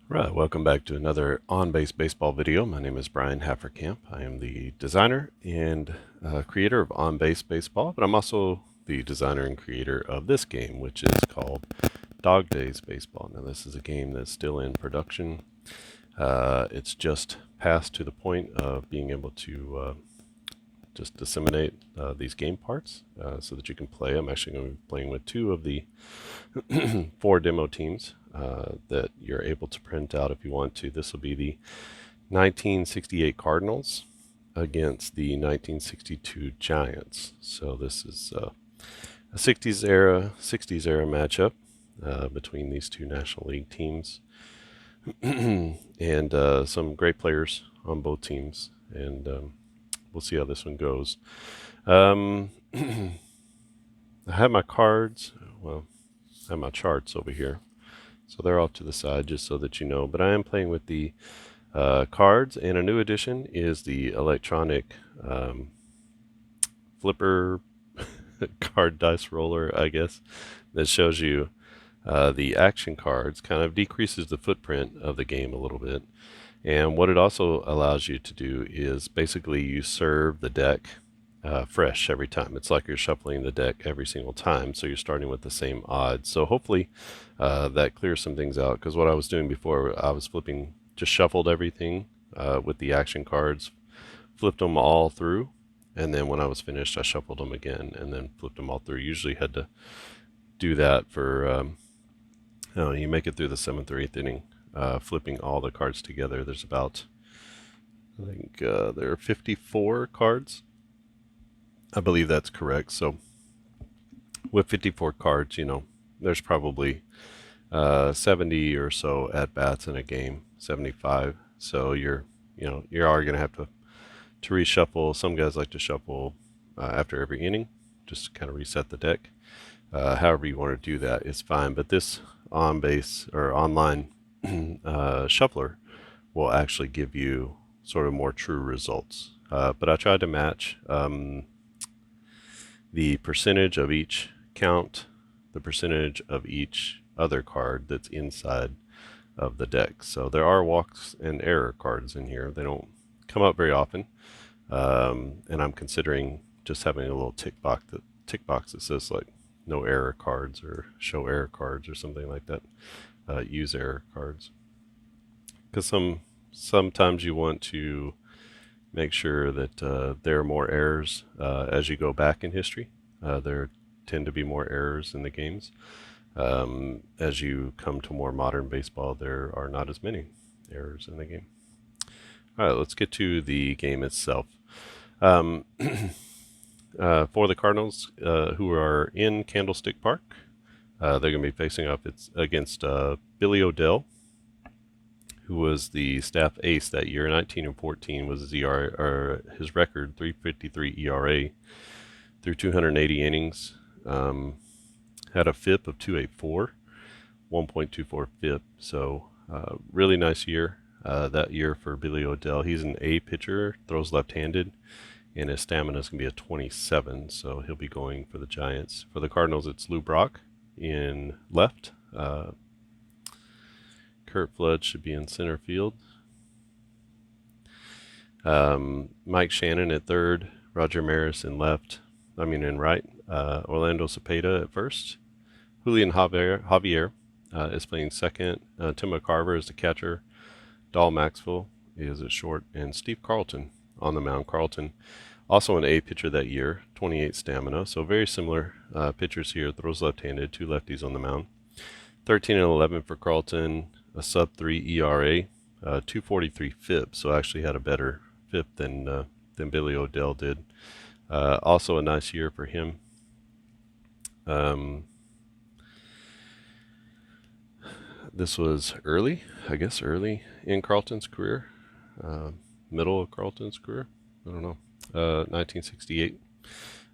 Right, welcome back to another on-base baseball video. My name is Brian Hafferkamp. I am the designer and creator of On-Base Baseball, but I'm also the designer and creator of this game, which is called Dog Days Baseball. Now, this is a game that's still in production. It's just passed to the point of being able to just disseminate these game parts so that you can play. I'm actually going to be playing with two of the 4 demo teams that you're able to print out if you want to. This will be the 1968 Cardinals against the 1962 Giants. So this is a 60s era matchup between these two National League teams, and some great players on both teams. And we'll see how this one goes. I have my cards. Well, I have my charts over here. So they're off to the side just so that you know. But I am playing with the cards, and a new addition is the electronic flipper card dice roller, I guess, that shows you the action cards, kind of decreases the footprint of the game a little bit. And what it also allows you to do is basically you serve the deck fresh every time. It's like you're shuffling the deck every single time, so you're starting with the same odds. So hopefully that clears some things out, because what I was doing before, I was flipping, just shuffled everything with the action cards, flipped them all through, and then when I was finished, I shuffled them again and then flipped them all through. Usually had to do that for, you make it through the 7th or 8th inning, flipping all the cards together. There's about, I think there are 54 cards. I believe that's correct. So with 54 cards, there's probably 70 or so at bats in a game, 75. So you're already going to have to reshuffle. Some guys like to shuffle after every inning, just to kind of reset the deck. However you want to do that is fine. But this on base or online shuffler will actually give you sort of more true results. But I tried to match the percentage of each count, the percentage of each other card that's inside of the deck. So there are walks and error cards in here. They don't come up very often, and I'm considering just having a little tick box that says like no error cards or show error cards or something like that. Use error cards, because sometimes you want to make sure that there are more errors as you go back in history. There tend to be more errors in the games. As you come to more modern baseball, there are not as many errors in the game. All right, let's get to the game itself. For the Cardinals, who are in Candlestick Park, they're going to be facing up against Billy O'Dell, who was the staff ace that year. 19-14 was his ERA, or his record, 3.53 ERA through 280 innings. Had a FIP of 2.84, 1.24 FIP. So really nice year that year for Billy O'Dell. He's an A pitcher, throws left-handed, and his stamina is going to be a 27. So he'll be going for the Giants. For the Cardinals, it's Lou Brock in left. Kurt Flood should be in center field. Mike Shannon at third. Roger Maris in right. Orlando Cepeda at first. Julian Javier is playing second. Tim McCarver is the catcher. Dahl Maxwell is at short. And Steve Carlton on the mound. Carlton, also an A pitcher that year, 28 stamina. So very similar pitchers here. Throws left-handed, 2 lefties on the mound. 13 and 11 for Carlton. A sub-3 ERA, 2.43 FIP. So actually had a better FIP than Billy O'Dell did. Also a nice year for him. This was early in Carlton's career, middle of Carlton's career. I don't know. 1968.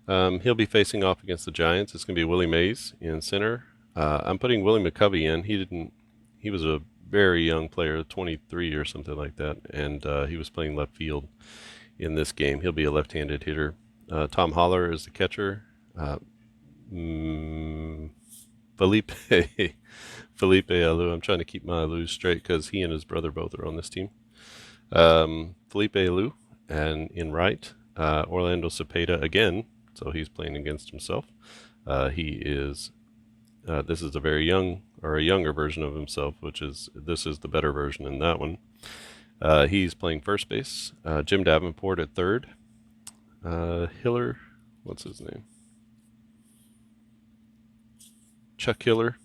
He'll be facing off against the Giants. It's going to be Willie Mays in center. I'm putting Willie McCovey in. He was a very young player, 23 or something like that, and he was playing left field in this game. He'll be a left-handed hitter. Tom Holler is the catcher. Felipe Felipe Alou. I'm trying to keep my Alou straight because he and his brother both are on this team. Felipe Alou, and in right, Orlando Cepeda again. So he's playing against himself. He is. This is a very young or a younger version of himself, this is the better version in that one. He's playing first base. Jim Davenport at third. Hiller, what's his name? Chuck Hiller.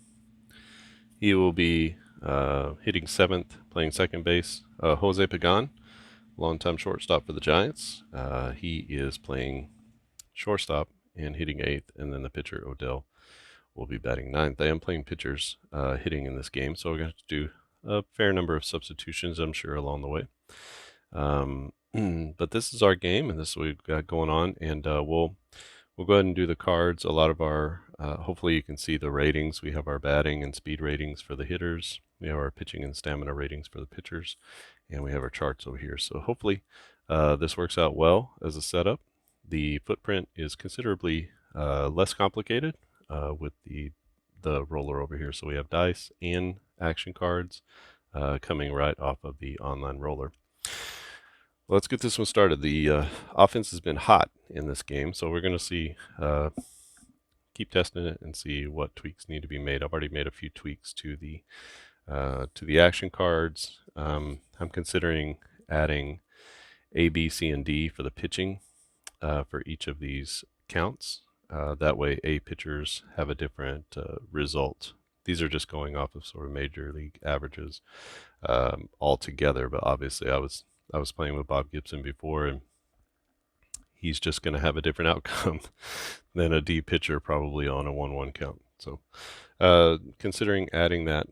He will be hitting seventh, playing second base. Jose Pagan, longtime shortstop for the Giants. He is playing shortstop and hitting eighth, and then the pitcher Odell will be batting ninth. I am playing pitchers hitting in this game, so we're going to do a fair number of substitutions, I'm sure, along the way. But this is our game, and this is what we've got going on, and we'll go ahead and do the cards. A lot of our, hopefully you can see the ratings. We have our batting and speed ratings for the hitters. We have our pitching and stamina ratings for the pitchers, and we have our charts over here. So hopefully this works out well as a setup. The footprint is considerably less complicated with the roller over here. So we have dice and action cards coming right off of the online roller. Let's get this one started. The offense has been hot in this game, so we're going to see, keep testing it and see what tweaks need to be made. I've already made a few tweaks to the action cards. I'm considering adding A, B, C, and D for the pitching for each of these counts. That way, A pitchers have a different result. These are just going off of sort of major league averages altogether, but obviously I was playing with Bob Gibson before, and he's just going to have a different outcome than a D pitcher probably on a 1-1 count. So considering adding that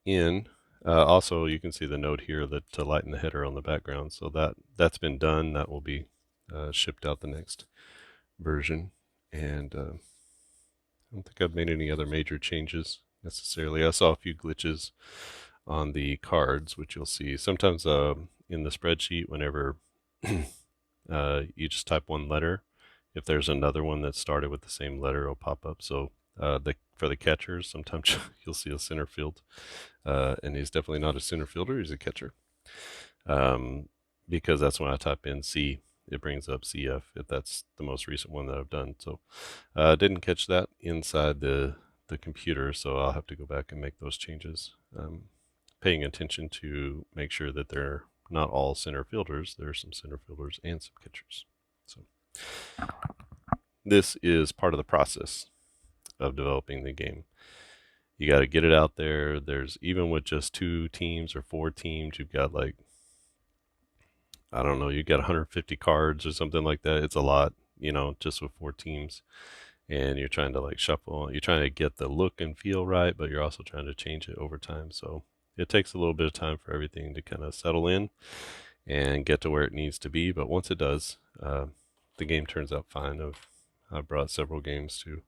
in, also you can see the note here that to lighten the header on the background. So that's been done. That will be shipped out the next version. And I don't think I've made any other major changes necessarily. I saw a few glitches on the cards, which you'll see sometimes in the spreadsheet. Whenever you just type one letter, if there's another one that started with the same letter, it'll pop up. So for the catchers, sometimes you'll see a center field, and he's definitely not a center fielder. He's a catcher, because that's when I type in C, it brings up CF, if that's the most recent one that I've done. So didn't catch that inside the computer, so I'll have to go back and make those changes. Paying attention to make sure that they're not all center fielders. There are some center fielders and some catchers. So this is part of the process of developing the game. You got to get it out there. There's, even with just 2 teams or 4 teams, you've got like, I don't know, you got 150 cards or something like that. It's a lot, just with 4 teams. And you're trying to like shuffle. You're trying to get the look and feel right, but you're also trying to change it over time. So it takes a little bit of time for everything to kind of settle in and get to where it needs to be. But once it does, the game turns out fine. I've brought several games to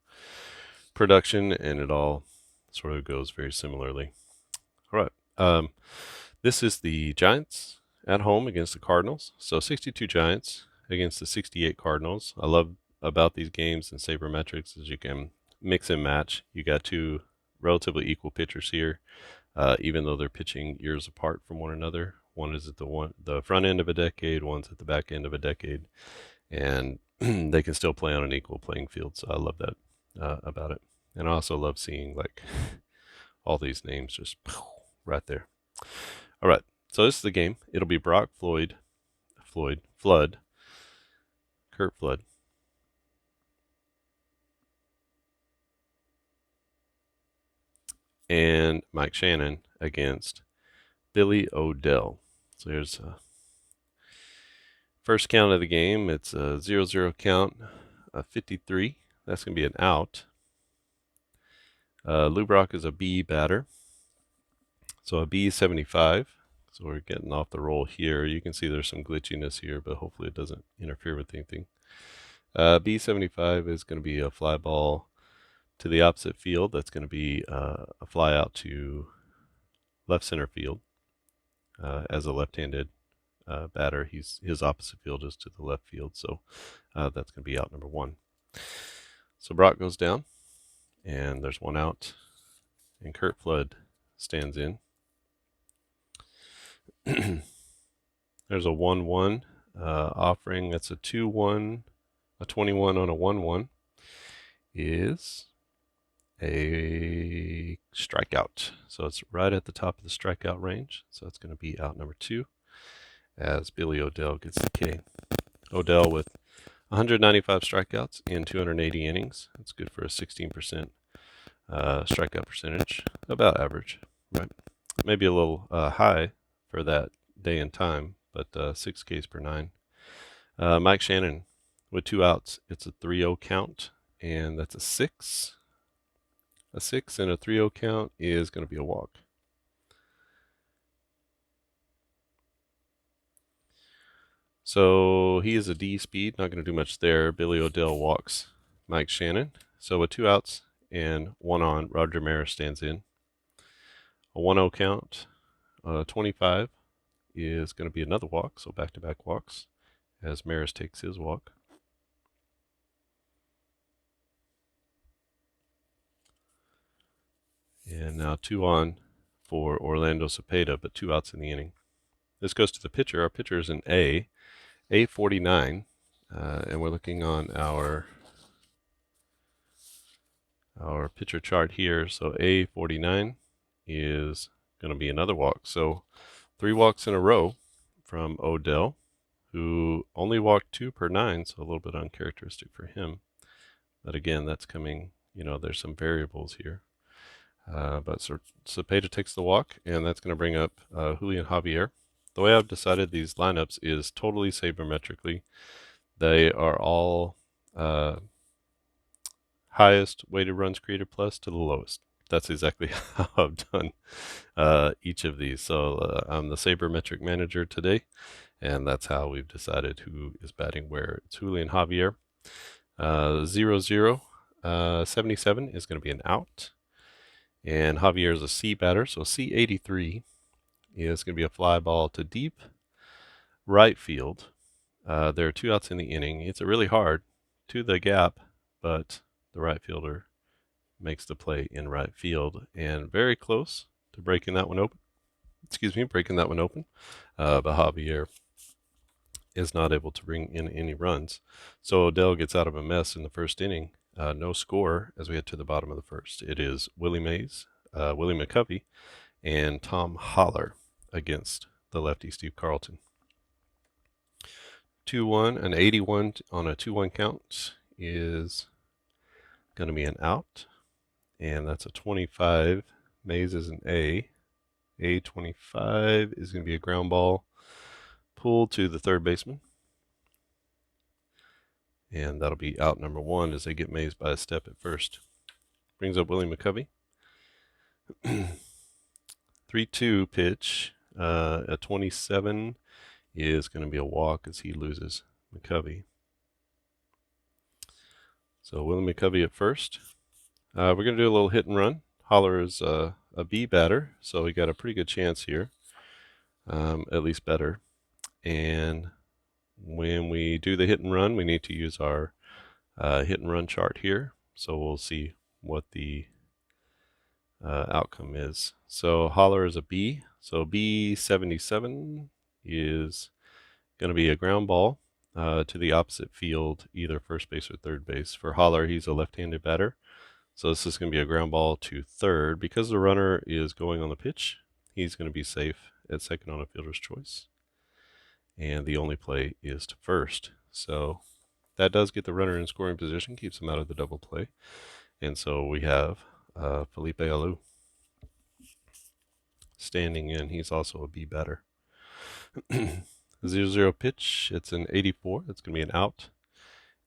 production, and it all sort of goes very similarly. All right. This is the Giants at home against the Cardinals. So 62 Giants against the 68 Cardinals. I love about these games and sabermetrics is you can mix and match. You got 2 relatively equal pitchers here, even though they're pitching years apart from one another. One is at the front end of a decade, one's at the back end of a decade, and they can still play on an equal playing field. So I love that about it. And I also love seeing like all these names just right there. All right, so this is the game. It'll be Brock, Floyd, Kurt Flood, and Mike Shannon against Billy Odell. So here's first count of the game. It's a 0-0 count, 53. That's going to be an out. Lou Brock is a B batter. So a B 75. So we're getting off the roll here. You can see there's some glitchiness here, but hopefully it doesn't interfere with anything. B 75 is going to be a fly ball to the opposite field. That's going to be a fly out to left center field. As a left-handed batter, his opposite field is to the left field, so that's going to be out number 1. So Brock goes down, and there's 1 out, and Kurt Flood stands in. There's a 1-1 offering. That's a 2-1, a 21 on a 1-1 is a strikeout. So it's right at the top of the strikeout range. So it's going to be out number 2 as Billy Odell gets the K. Odell with 195 strikeouts in 280 innings. That's good for a 16% strikeout percentage. About average, right? Maybe a little high for that day and time, but 6 Ks per 9. Mike Shannon with 2 outs. It's a 3-0 count, and that's a 6. A 6 and a 3-0 count is going to be a walk. So he is a D speed, not going to do much there. Billy Odell walks Mike Shannon. So with 2 outs and 1 on, Roger Maris stands in. A 1-0 count, 25 is going to be another walk, so back-to-back walks as Maris takes his walk. And now 2 on for Orlando Cepeda, but 2 outs in the inning. This goes to the pitcher. Our pitcher is an A49, and we're looking on our pitcher chart here. So A49 is going to be another walk. So 3 walks in a row from Odell, who only walked 2 per 9, so a little bit uncharacteristic for him. But again, that's coming, there's some variables here. But Cepeda takes the walk, and that's going to bring up Julian Javier. The way I've decided these lineups is totally sabermetrically. They are all highest weighted runs created plus to the lowest. That's exactly how I've done each of these. So I'm the sabermetric manager today, and that's how we've decided who is batting where. It's Julian Javier. 0-0, 77 is going to be an out. And Javier is a C batter, so C83 is going to be a fly ball to deep right field. There are 2 outs in the inning. It's a really hard to the gap, but the right fielder makes the play in right field and very close to breaking that one open. But Javier is not able to bring in any runs. So Odell gets out of a mess in the first inning. No score as we head to the bottom of the first. It is Willie Mays, Willie McCovey, and Tom Holler against the lefty Steve Carlton. 2-1, an 81 on a 2-1 count is going to be an out, and that's a 25. Mays is an A. A25 is going to be a ground ball pulled to the third baseman, and that'll be out number 1 as they get Mays by a step at first. Brings up Willie McCovey. 3-2 pitch, a 27 is going to be a walk as he loses McCovey. So Willie McCovey at first. We're going to do a little hit and run. Holler is a B batter, so we got a pretty good chance here, at least better. And when we do the hit and run, we need to use our hit and run chart here. So we'll see what the outcome is. So Holler is a B. So B77 is going to be a ground ball to the opposite field, either first base or third base. For Holler, he's a left-handed batter. So this is going to be a ground ball to third. Because the runner is going on the pitch, he's going to be safe at second on a fielder's choice. And the only play is to first. So that does get the runner in scoring position, keeps him out of the double play. And so we have Felipe Alou standing in. He's also a B batter. 0-0 pitch. It's an 84. That's going to be an out.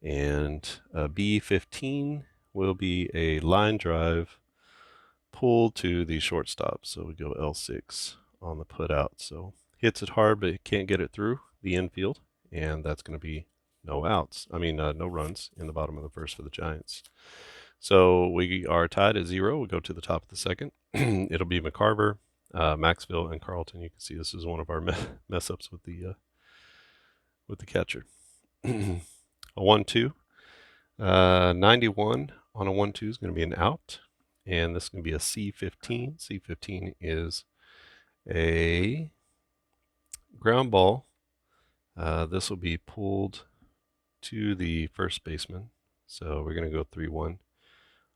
And B15 will be a line drive pulled to the shortstop. So we go L6 on the put out. So hits it hard, but can't get it through the infield. And that's going to be no outs. No runs in the bottom of the first for the Giants. So we are tied at 0. We go to the top of the second. It'll be McCarver, Maxville, and Carlton. You can see this is one of our mess ups with the catcher. A 1-2. 91 on a 1-2 is going to be an out. and this is going to be a C15. C15 is a ground ball. This will be pulled to the first baseman. So we're going to go 3-1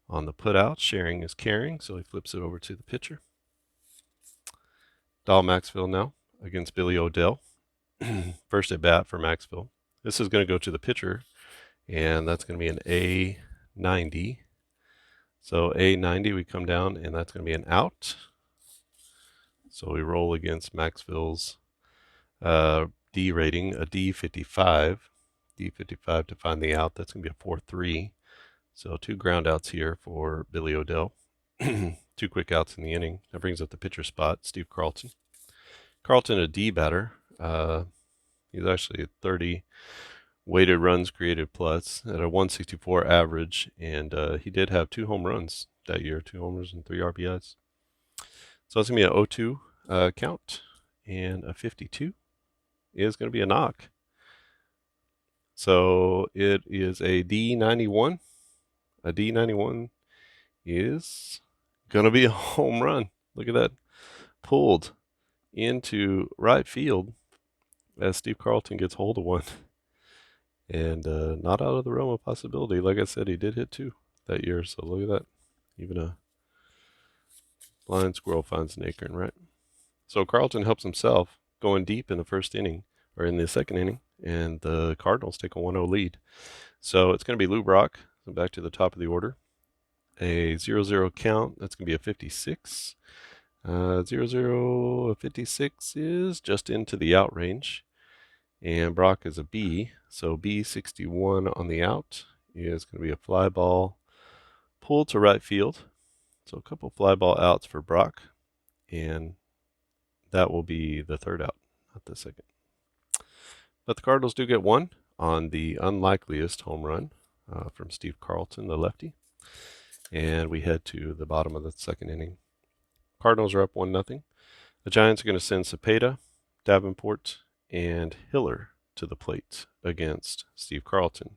on the put out. Sharing is caring, so he flips it over to the pitcher. Dahl Maxfield now against Billy Odell. First at bat for Maxfield. This is going to go to the pitcher, and that's going to be an A90. So A90, we come down, and that's going to be an out. So we roll against Maxfield's D rating, a D55. D55 to find the out. That's going to be a 4-3. So 2 ground outs here for Billy Odell. 2 quick outs in the inning. That brings up the pitcher spot, Steve Carlton. Carlton, a D batter. He's actually a 30 weighted runs created plus at a 164 average, and he did have 2 home runs that year, 2 homers and 3 RBIs. So it's going to be an 0-2 count, and a 52 is going to be a knock. So it is a D91. A D91 is going to be a home run. Look at that. Pulled into right field as Steve Carlton gets hold of one. And not out of the realm of possibility. Like I said, he did hit 2 that year. So look at that. Even a blind squirrel finds an acorn, right? So Carlton helps himself going deep in the first inning, or in the second inning, and the Cardinals take a 1-0 lead. So it's going to be Lou Brock. So back to the top of the order. A 0-0 count. That's going to be a 56. 0-0, a 56 is just into the out range. And Brock is a B. So B61 on the out is going to be a fly ball pulled to right field. So a couple fly ball outs for Brock. And that will be the third out, not the second. But the Cardinals do get 1 on the unlikeliest home run from Steve Carlton, the lefty. And we head to the bottom of the second inning. Cardinals are up 1-0. The Giants are going to send Cepeda, Davenport, and Hiller to the plate against Steve Carlton.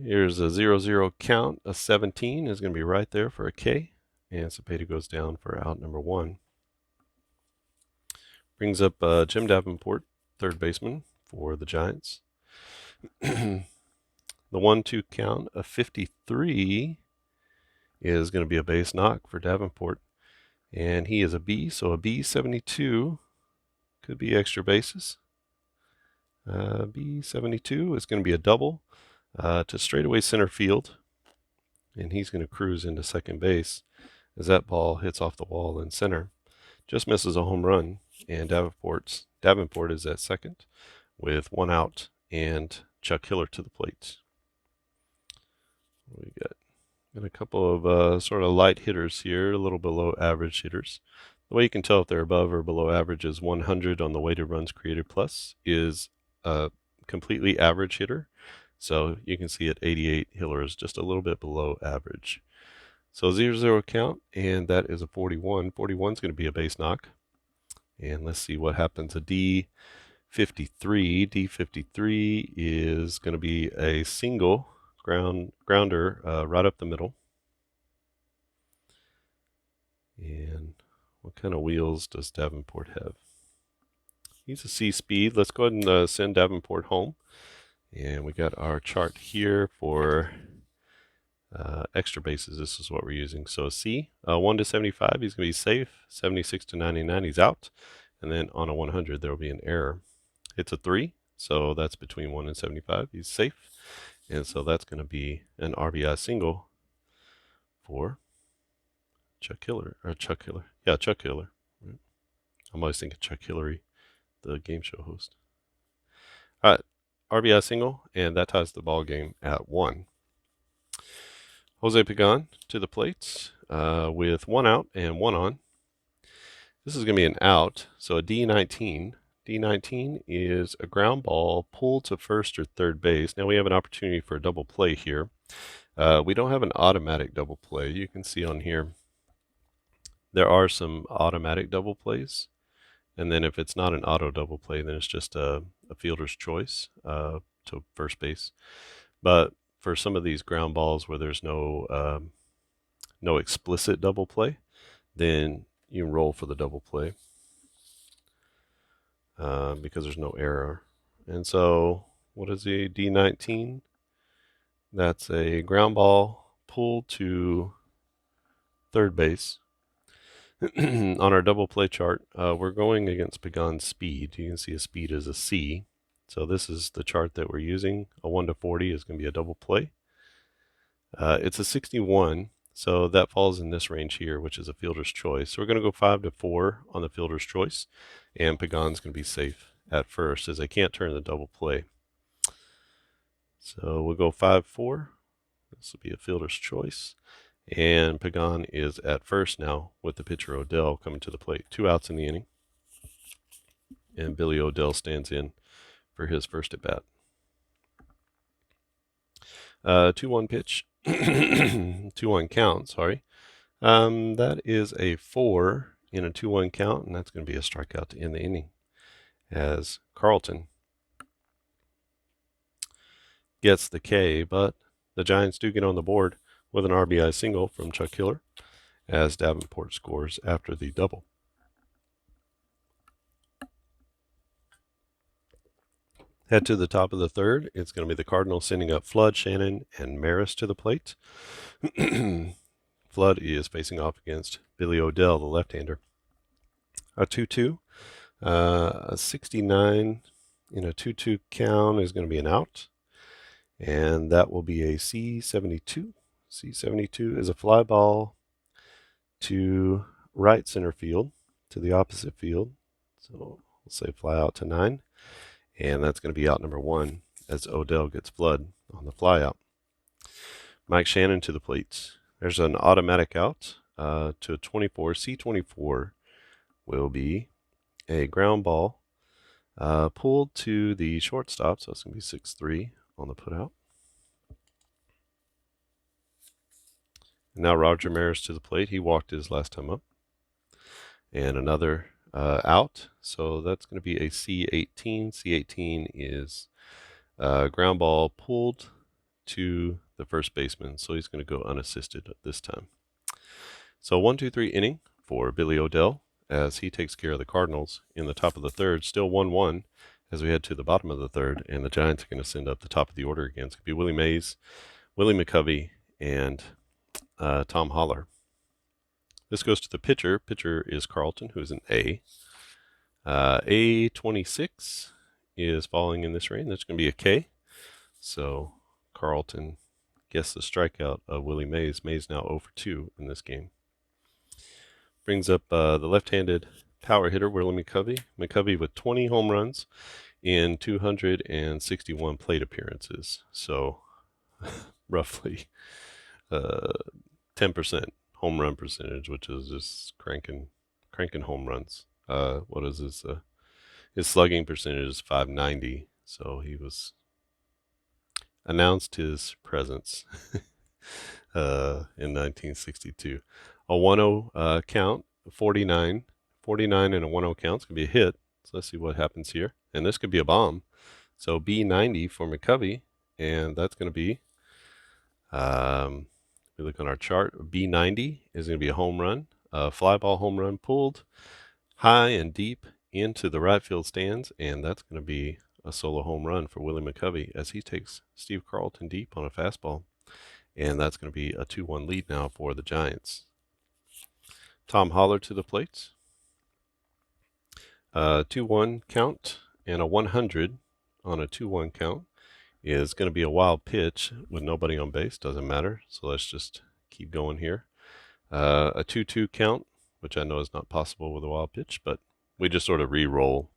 Here's a 0-0 count. A 17 is going to be right there for a K. And Cepeda goes down for out number 1. Brings up Jim Davenport, third baseman for the Giants. The 1-2 count, a 53, is going to be a base knock for Davenport. And he is a B, so a B72 could be extra bases. B72 is going to be a double to straightaway center field. And he's going to cruise into second base as that ball hits off the wall in center. Just misses a home run, and Davenport is at second with 1 out and Chuck Hiller to the plate. What do we got? Got a couple of sort of light hitters here, a little below average hitters. The way you can tell if they're above or below average is 100 on the weighted runs created plus is a completely average hitter. So you can see at 88, Hiller is just a little bit below average. So 0-0 count, and that is a 41. 41 is going to be a base knock. And let's see what happens. A D53. D53 is going to be a single grounder right up the middle. And what kind of wheels does Davenport have? He's a C speed. Let's go ahead and send Davenport home. And we got our chart here for extra bases. This is what we're using. So a C, 1 to 75, he's going to be safe. 76 to 99, he's out. And then on a 100, there will be an error. It's a 3, so that's between 1 and 75. He's safe. And so that's going to be an RBI single for Chuck Hiller. Yeah, Chuck Hiller. Right. I'm always thinking Chuck Hillary, the game show host. All right, RBI single, and that ties the ball game at 1. Jose Pagan to the plate with 1 out and 1 on. This is going to be an out, so a D19. D19 is a ground ball pulled to first or third base. Now we have an opportunity for a double play here. We don't have an automatic double play. You can see on here there are some automatic double plays. And then if it's not an auto double play, then it's just a fielder's choice to first base. But for some of these ground balls where there's no no explicit double play, then you can roll for the double play because there's no error. And so, what is a D19? That's a ground ball pulled to third base. On our double play chart, we're going against Pagan's speed. You can see his speed is a C. So this is the chart that we're using. A 1 to 40 is going to be a double play. It's a 61, so that falls in this range here, which is a fielder's choice. So we're going to go 5 to 4 on the fielder's choice, and Pagan's going to be safe at first, as they can't turn the double play. So we'll go 5-4. This will be a fielder's choice. And Pagan is at first now with the pitcher Odell coming to the plate. 2 outs in the inning. And Billy Odell stands in for his first at bat. 2-1 pitch. 2-1 count, sorry. That is a 4 in a 2-1 count, and that's going to be a strikeout to end the inning as Carlton gets the K, but the Giants do get on the board with an RBI single from Chuck Hiller as Davenport scores after the double. Head to the top of the third. It's going to be the Cardinals sending up Flood, Shannon, and Maris to the plate. Flood is facing off against Billy Odell, the left-hander. A 2-2. A 69 in a 2-2 count is going to be an out. And that will be a C72. C72 is a fly ball to right center field, to the opposite field. So we'll say fly out to 9. And that's going to be out number 1 as Odell gets Flood on the fly out. Mike Shannon to the plate. There's an automatic out to 24. C24 will be a ground ball pulled to the shortstop. So it's going to be 6-3 on the putout. Now Roger Maris to the plate. He walked his last time up. And another out. So that's going to be a C18. C18 is a ground ball pulled to the first baseman. So he's going to go unassisted this time. So 1-2-3 inning for Billy Odell as he takes care of the Cardinals in the top of the third. Still 1-1 as we head to the bottom of the third. And the Giants are going to send up the top of the order again. It's going to be Willie Mays, Willie McCovey, and Tom Holler. This goes to the pitcher. Pitcher is Carlton, who is an A. A26 is falling in this range. That's going to be a K. So Carlton gets the strikeout of Willie Mays. Mays now 0 for 2 in this game. Brings up the left-handed power hitter, Willie McCovey. McCovey with 20 home runs in 261 plate appearances. So roughly 10% home run percentage, which is just cranking home runs. What is this? His slugging percentage is .590, so he was announced his presence in 1962. A 1-0 count, 49 and a 1-0 count. It's going to be a hit. So let's see what happens here. And this could be a bomb. So B90 for McCovey, and that's going to be we look on our chart, B90 is going to be a home run, a fly ball home run pulled high and deep into the right field stands, and that's going to be a solo home run for Willie McCovey as he takes Steve Carlton deep on a fastball, and that's going to be a 2-1 lead now for the Giants. Tom Holler to the plate. 2-1 count and a 100 on a 2-1 count is going to be a wild pitch with nobody on base. Doesn't matter. So let's just keep going here. A 2-2 count, which I know is not possible with a wild pitch, but we just sort of re-roll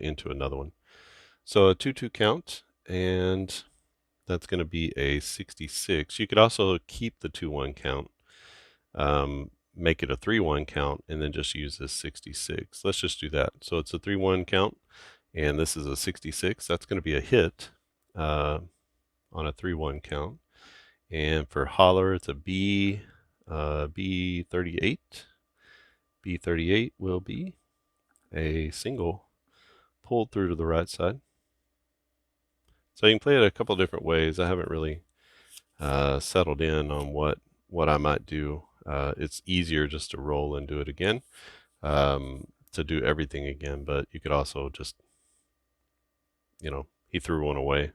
into another one. So a 2-2 count, and that's going to be a 66. You could also keep the 2-1 count, make it a 3-1 count, and then just use this 66. Let's just do that. So it's a 3-1 count, and this is a 66. That's going to be a hit on a 3-1 count. And for Holler, it's a B38. B38 will be a single pulled through to the right side. So you can play it a couple different ways. I haven't really settled in on what I might do It's easier just to roll and do it again, to do everything again, but you could also just, he threw one away,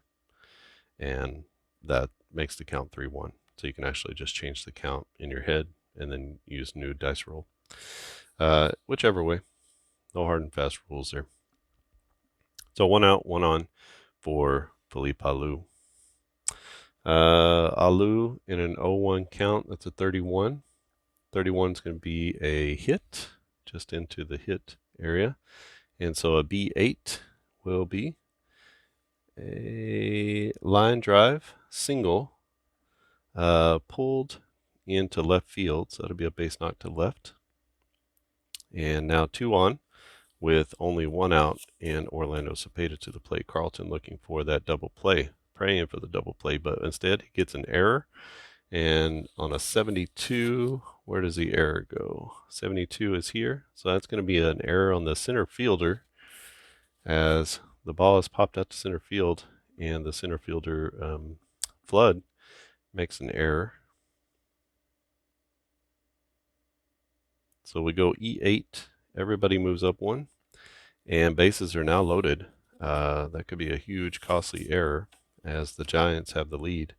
and that makes the count 3-1. So you can actually just change the count in your head and then use new dice roll. Whichever way. No hard and fast rules there. So 1 out, 1 on for Philippe Alou. Alou in an 0-1 count, that's a 31. 31 is going to be a hit, just into the hit area. And so a B8 will be a line drive single, pulled into left field. So that'll be a base knock to left. And now 2 on with only 1 out, and Orlando Cepeda to the plate. Carlton looking for that double play, praying for the double play, but instead he gets an error. And on a 72, where does the error go? 72 is here. So that's going to be an error on the center fielder, as the ball is popped out to center field, and the center fielder, Flood, makes an error. So we go E8. Everybody moves up 1, and bases are now loaded. That could be a huge, costly error, as the Giants have the lead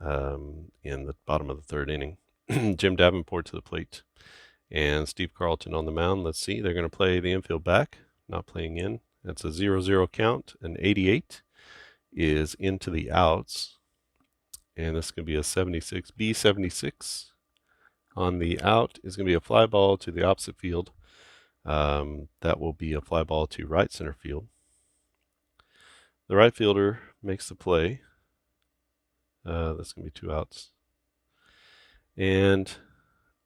in the bottom of the 3rd inning. Jim Davenport to the plate, and Steve Carlton on the mound. Let's see, they're going to play the infield back, not playing in. That's a 0-0 count. An 88 is into the outs, and this is going to be a 76. B76 on the out is going to be a fly ball to the opposite field. That will be a fly ball to right center field. The right fielder makes the play. That's going to be 2 outs. And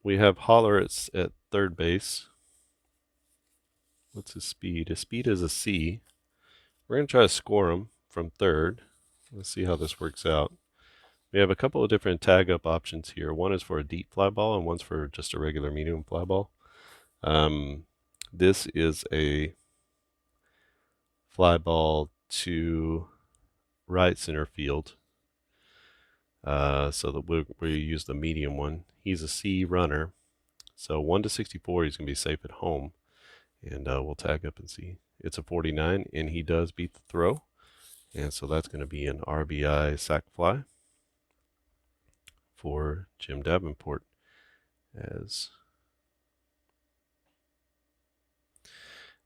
we have Holler at 3rd base. What's his speed? His speed is a C. We're going to try to score him from 3rd. Let's see how this works out. We have a couple of different tag up options here. One is for a deep fly ball, and one's for just a regular medium fly ball. This is a fly ball to right center field. So that we use the medium one. He's a C runner. So 1 to 64, he's going to be safe at home. And we'll tag up and see. It's a 49, and he does beat the throw. And so that's going to be an RBI sac fly for Jim Davenport, as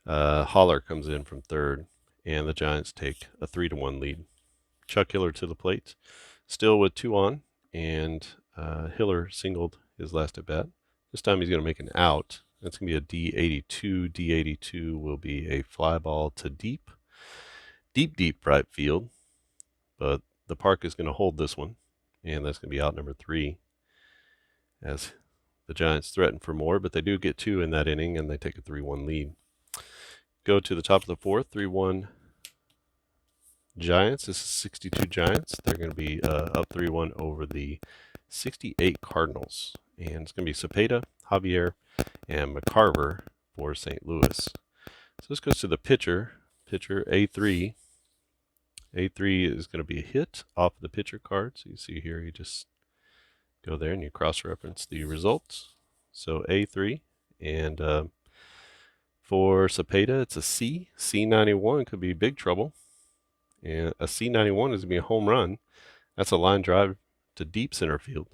Holler comes in from 3rd, and the Giants take a 3-1 lead. Chuck Hiller to the plate, still with 2 on, and Hiller singled his last at bat. This time he's going to make an out. That's going to be a D82. D82 will be a fly ball to deep right field, but the park is going to hold this one, and that's going to be out number 3, as the Giants threaten for more, but they do get 2 in that inning, and they take a 3-1 lead. Go to the top of the 4th, 3-1 Giants. This is 62 Giants. They're going to be up 3-1 over the 68 Cardinals. And it's going to be Cepeda, Javier, and McCarver for St. Louis. So this goes to the pitcher. Pitcher A3. A3 is going to be a hit off the pitcher card. So you see here, you just go there and you cross-reference the results. So A3. And for Cepeda, it's a C. C91 could be big trouble. And a C91 is going to be a home run. That's a line drive to deep center field.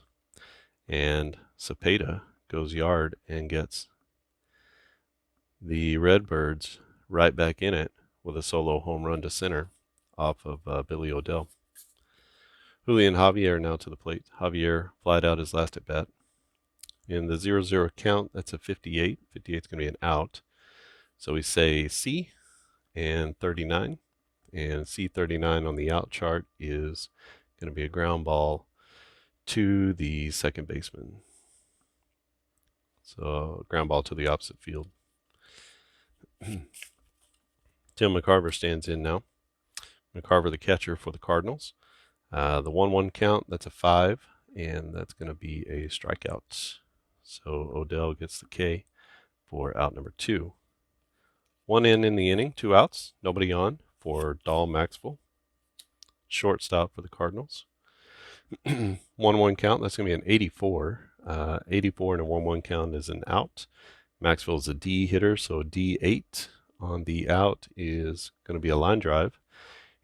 And Cepeda goes yard and gets the Redbirds right back in it with a solo home run to center off of Billy Odell. Julian Javier now to the plate. Javier flied out his last at bat. In the 0-0 count, that's a 58. 58 is going to be an out. So we say C and 39. And C39 on the out chart is going to be a ground ball to the second baseman. So ground ball to the opposite field. Tim McCarver stands in now. McCarver, the catcher for the Cardinals. The 1-1 count, that's a 5, and that's going to be a strikeout. So Odell gets the K for out number 2. 1 in the inning, 2 outs, nobody on for Dahl Maxwell. Shortstop for the Cardinals. 1-1 count, that's going to be an 84. 84 and a 1-1 count is an out. Maxwell's a D hitter, so D8 on the out is going to be a line drive.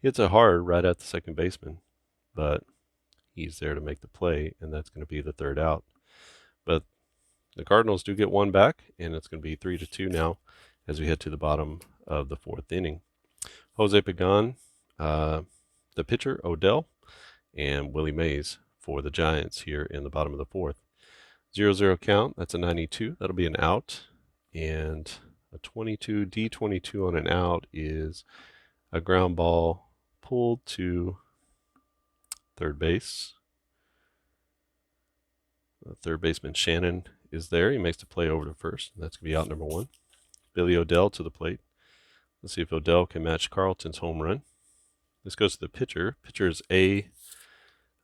Hits it hard right at the second baseman, but he's there to make the play, and that's going to be the third out. But the Cardinals do get one back, and it's going to be 3-2 now as we head to the bottom of the fourth inning. Jose Pagan, the pitcher, Odell, and Willie Mays for the Giants here in the bottom of the fourth. 0-0 count, that's a 92. That'll be an out. And a 22, D22 on an out is a ground ball pulled to third base. Third baseman Shannon is there. He makes the play over to first. That's going to be out number 1. Billy Odell to the plate. Let's see if Odell can match Carlton's home run. This goes to the pitcher. Pitcher is it's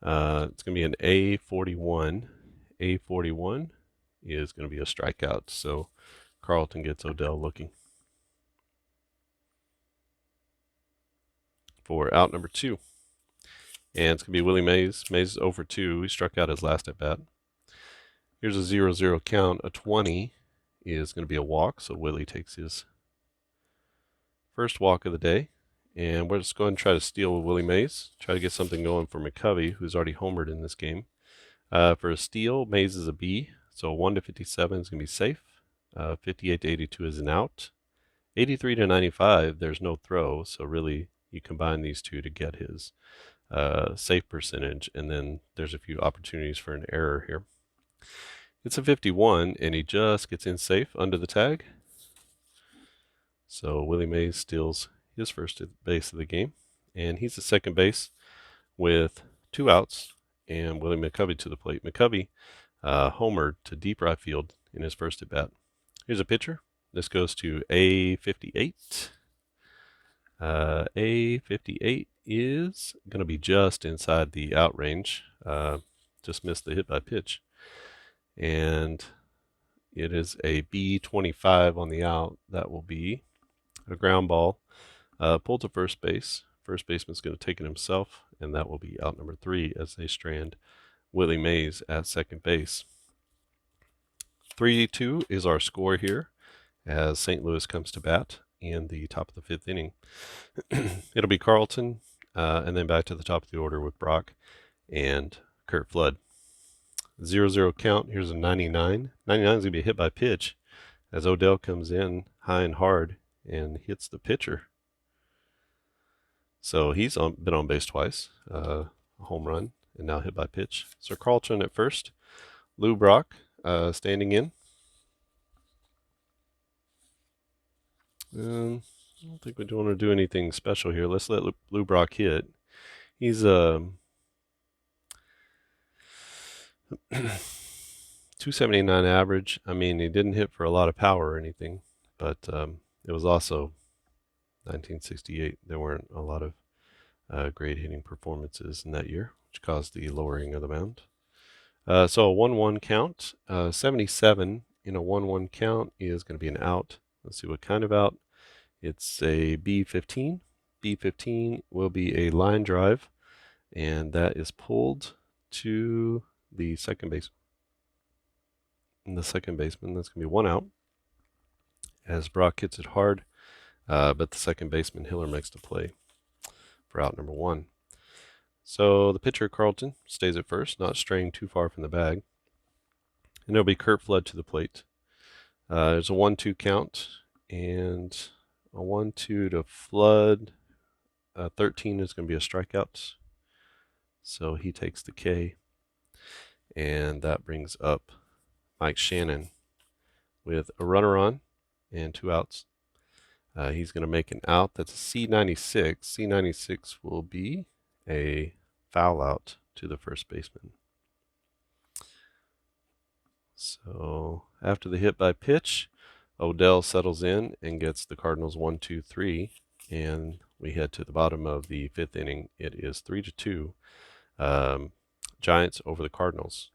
going to be an A41. A41 is going to be a strikeout. So Carlton gets Odell looking for out number 2. And it's going to be Willie Mays. Mays is 0-2. He struck out his last at bat. Here's a 0-0 count. A 20 is going to be a walk. So Willie takes his first walk of the day. And we're just going to try to steal with Willie Mays. Try to get something going for McCovey, who's already homered in this game. For a steal, Mays is a B. So 1-57 is going to be safe. 58-82 is an out. 83-95, there's no throw. So really, you combine these two to get his save percentage. And then there's a few opportunities for an error here. It's a 51, and he just gets in safe under the tag. So Willie Mays steals his first base of the game, and he's at second base with 2 outs, and Willie McCovey to the plate. McCovey homered to deep right field in his first at bat. Here's a pitcher. This goes to A58. A58 is going to be just inside the out range. Just missed the hit by pitch. And it is a B25 on the out. That will be a ground ball pulled to first base. First baseman's going to take it himself, and that will be out number 3 as they strand Willie Mays at second base. 3-2 is our score here as St. Louis comes to bat in the top of the 5th inning. It'll be Carlton, and then back to the top of the order with Brock and Kurt Flood. 0-0 count. Here's a 99. 99 is going to be a hit by pitch as Odell comes in high and hard and hits the pitcher. So he's been on base twice, a home run, and now hit by pitch. So Carlton at first. Lou Brock standing in. I don't think we want to do anything special here. Let's let Lou Brock hit. He's 279 average. I mean, he didn't hit for a lot of power or anything, but it was also 1968. There weren't a lot of great hitting performances in that year, which caused the lowering of the mound. So a 1-1 count. 77 in a 1-1 count is going to be an out. Let's see what kind of out. It's a B15. B15 will be a line drive, and that is pulled to the second base. And the second baseman, that's going to be 1 out as Brock hits it hard, but the second baseman Hiller makes the play for out number 1. So the pitcher Carlton stays at first, not straying too far from the bag, and it'll be Kurt Flood to the plate. There's a 1-2 count and a 1-2 to Flood. 13 is going to be a strikeout, so he takes the K. And that brings up Mike Shannon with a runner on and 2 outs. He's going to make an out. That's a C96. C96 will be a foul out to the first baseman. So after the hit by pitch, Odell settles in and gets the Cardinals 1-2-3. And we head to the bottom of the 5th inning. It is 3-2. Giants over the Cardinals.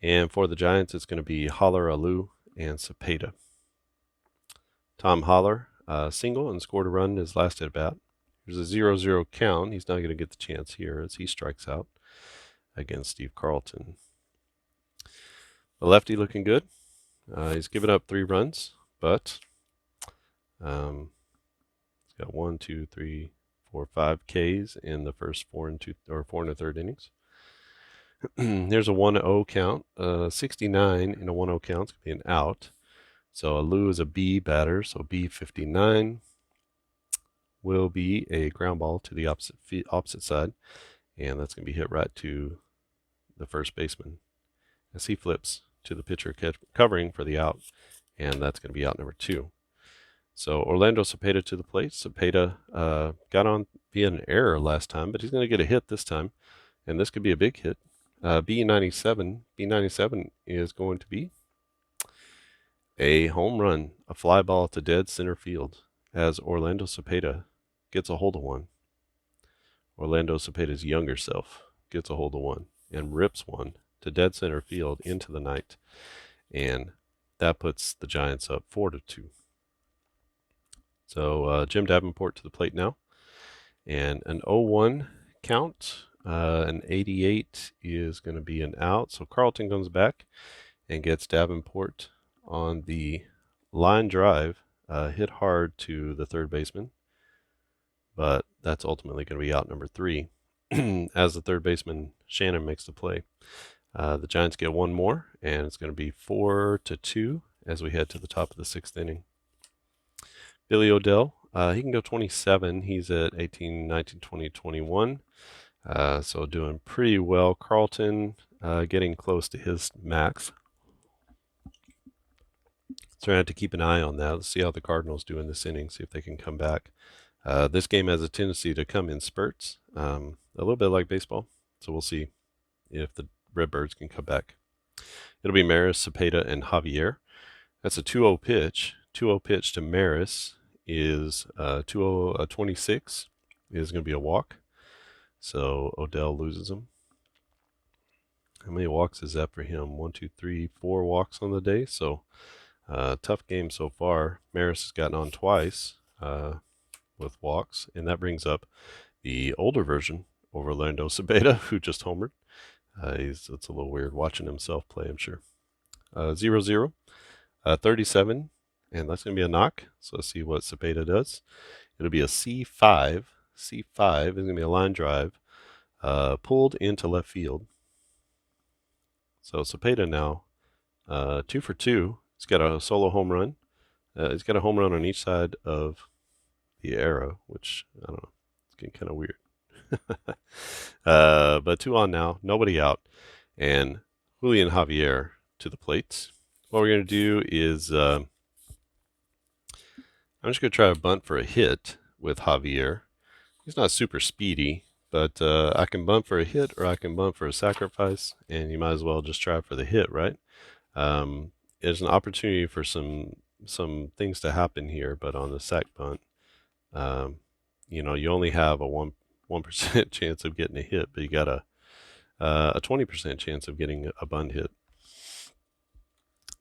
And for the Giants, it's going to be Haller, Alou, and Cepeda. Tom Haller single and scored a run in his last at bat. There's a 0-0 count. He's not going to get the chance here as he strikes out against Steve Carlton. The lefty looking good. He's given up 3 runs, but he's got 1, 2, 3, 4, 5 Ks in the first 4 and 1/3 innings. Here's a 1-0 count. 69 in a 1-0 count is going to be an out. So a Lou is a B batter, so B59 will be a ground ball to the opposite side, and that's going to be hit right to the first baseman as he flips to the pitcher covering for the out, and that's going to be out number 2. So Orlando Cepeda to the plate. Cepeda got on via an error last time, but he's going to get a hit this time, and this could be a big hit. B97 is going to be a home run, a fly ball to dead center field as Orlando Cepeda gets a hold of one. Orlando Cepeda's younger self gets a hold of one and rips one to dead center field into the night, and that puts the Giants up 4-2. So Jim Davenport to the plate now, and an 0-1 count. An 88 is going to be an out, so Carlton comes back and gets Davenport on the line drive, hit hard to the third baseman, but that's ultimately going to be out number 3 as the third baseman Shannon makes the play. The Giants get one more, and it's going to be 4-2 as we head to the top of the 6th inning. Billy Odell, he can go 27. He's at 18, 19, 20, 21. So doing pretty well. Carlton getting close to his max. So I have to keep an eye on that. Let's see how the Cardinals do in this inning, see if they can come back. This game has a tendency to come in spurts, a little bit like baseball. So we'll see if the Redbirds can come back. It'll be Maris, Cepeda, and Javier. That's a 2-0 pitch. 2-0 pitch to Maris is 26 is going to be a walk. So Odell loses him. How many walks is that for him? 1, 2, 3, 4 walks on the day. So tough game so far. Maris has gotten on twice with walks, and that brings up the older version of Orlando Cepeda, who just homered. It's a little weird watching himself play, I'm sure. 0-0, 37, and that's going to be a knock. So let's see what Cepeda does. It'll be a C5. C5 is going to be a line drive pulled into left field. So Cepeda now 2 for 2. He's got a solo home run. He's got a home run on each side of the arrow, which, I don't know, it's getting kind of weird. But 2 on now, nobody out, and Julian Javier to the plate. What we're going to do is I'm just going to try a bunt for a hit with Javier. He's not super speedy, but I can bunt for a hit or I can bunt for a sacrifice, and you might as well just try for the hit, right? There's an opportunity for some things to happen here, but on the sac bunt, you only have a 1% chance of getting a hit, but you got a 20% chance of getting a bunt hit.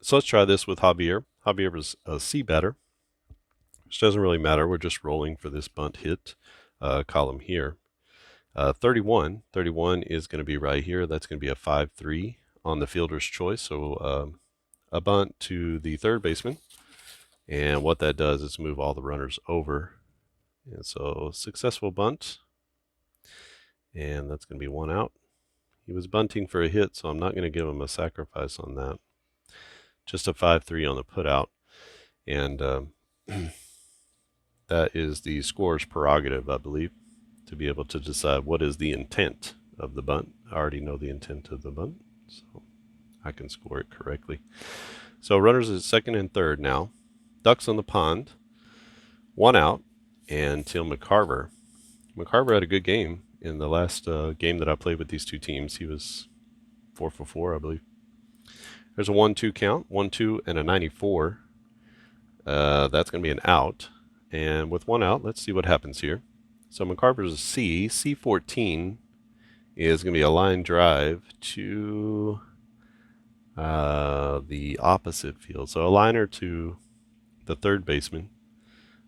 So let's try this with Javier. Javier is a C batter, which doesn't really matter. We're just rolling for this bunt hit column here. 31 is going to be right here. That's going to be a 5-3 on the fielder's choice. So a bunt to the third baseman. And what that does is move all the runners over. And so successful bunt. And that's going to be 1 out. He was bunting for a hit, so I'm not going to give him a sacrifice on that. Just a 5-3 on the put out. And that is the scorer's prerogative, I believe, to be able to decide what is the intent of the bunt. I already know the intent of the bunt, so I can score it correctly. So runners at second and third now. Ducks on the pond. 1 out, and Tim McCarver. McCarver had a good game in the last game that I played with these two teams. He was 4 for 4, I believe. There's a 1-2 count, 1-2 and a 94. That's going to be an out. And with 1 out, let's see what happens here. So McCarver's a C. C14 is going to be a line drive to the opposite field. So a liner to the third baseman.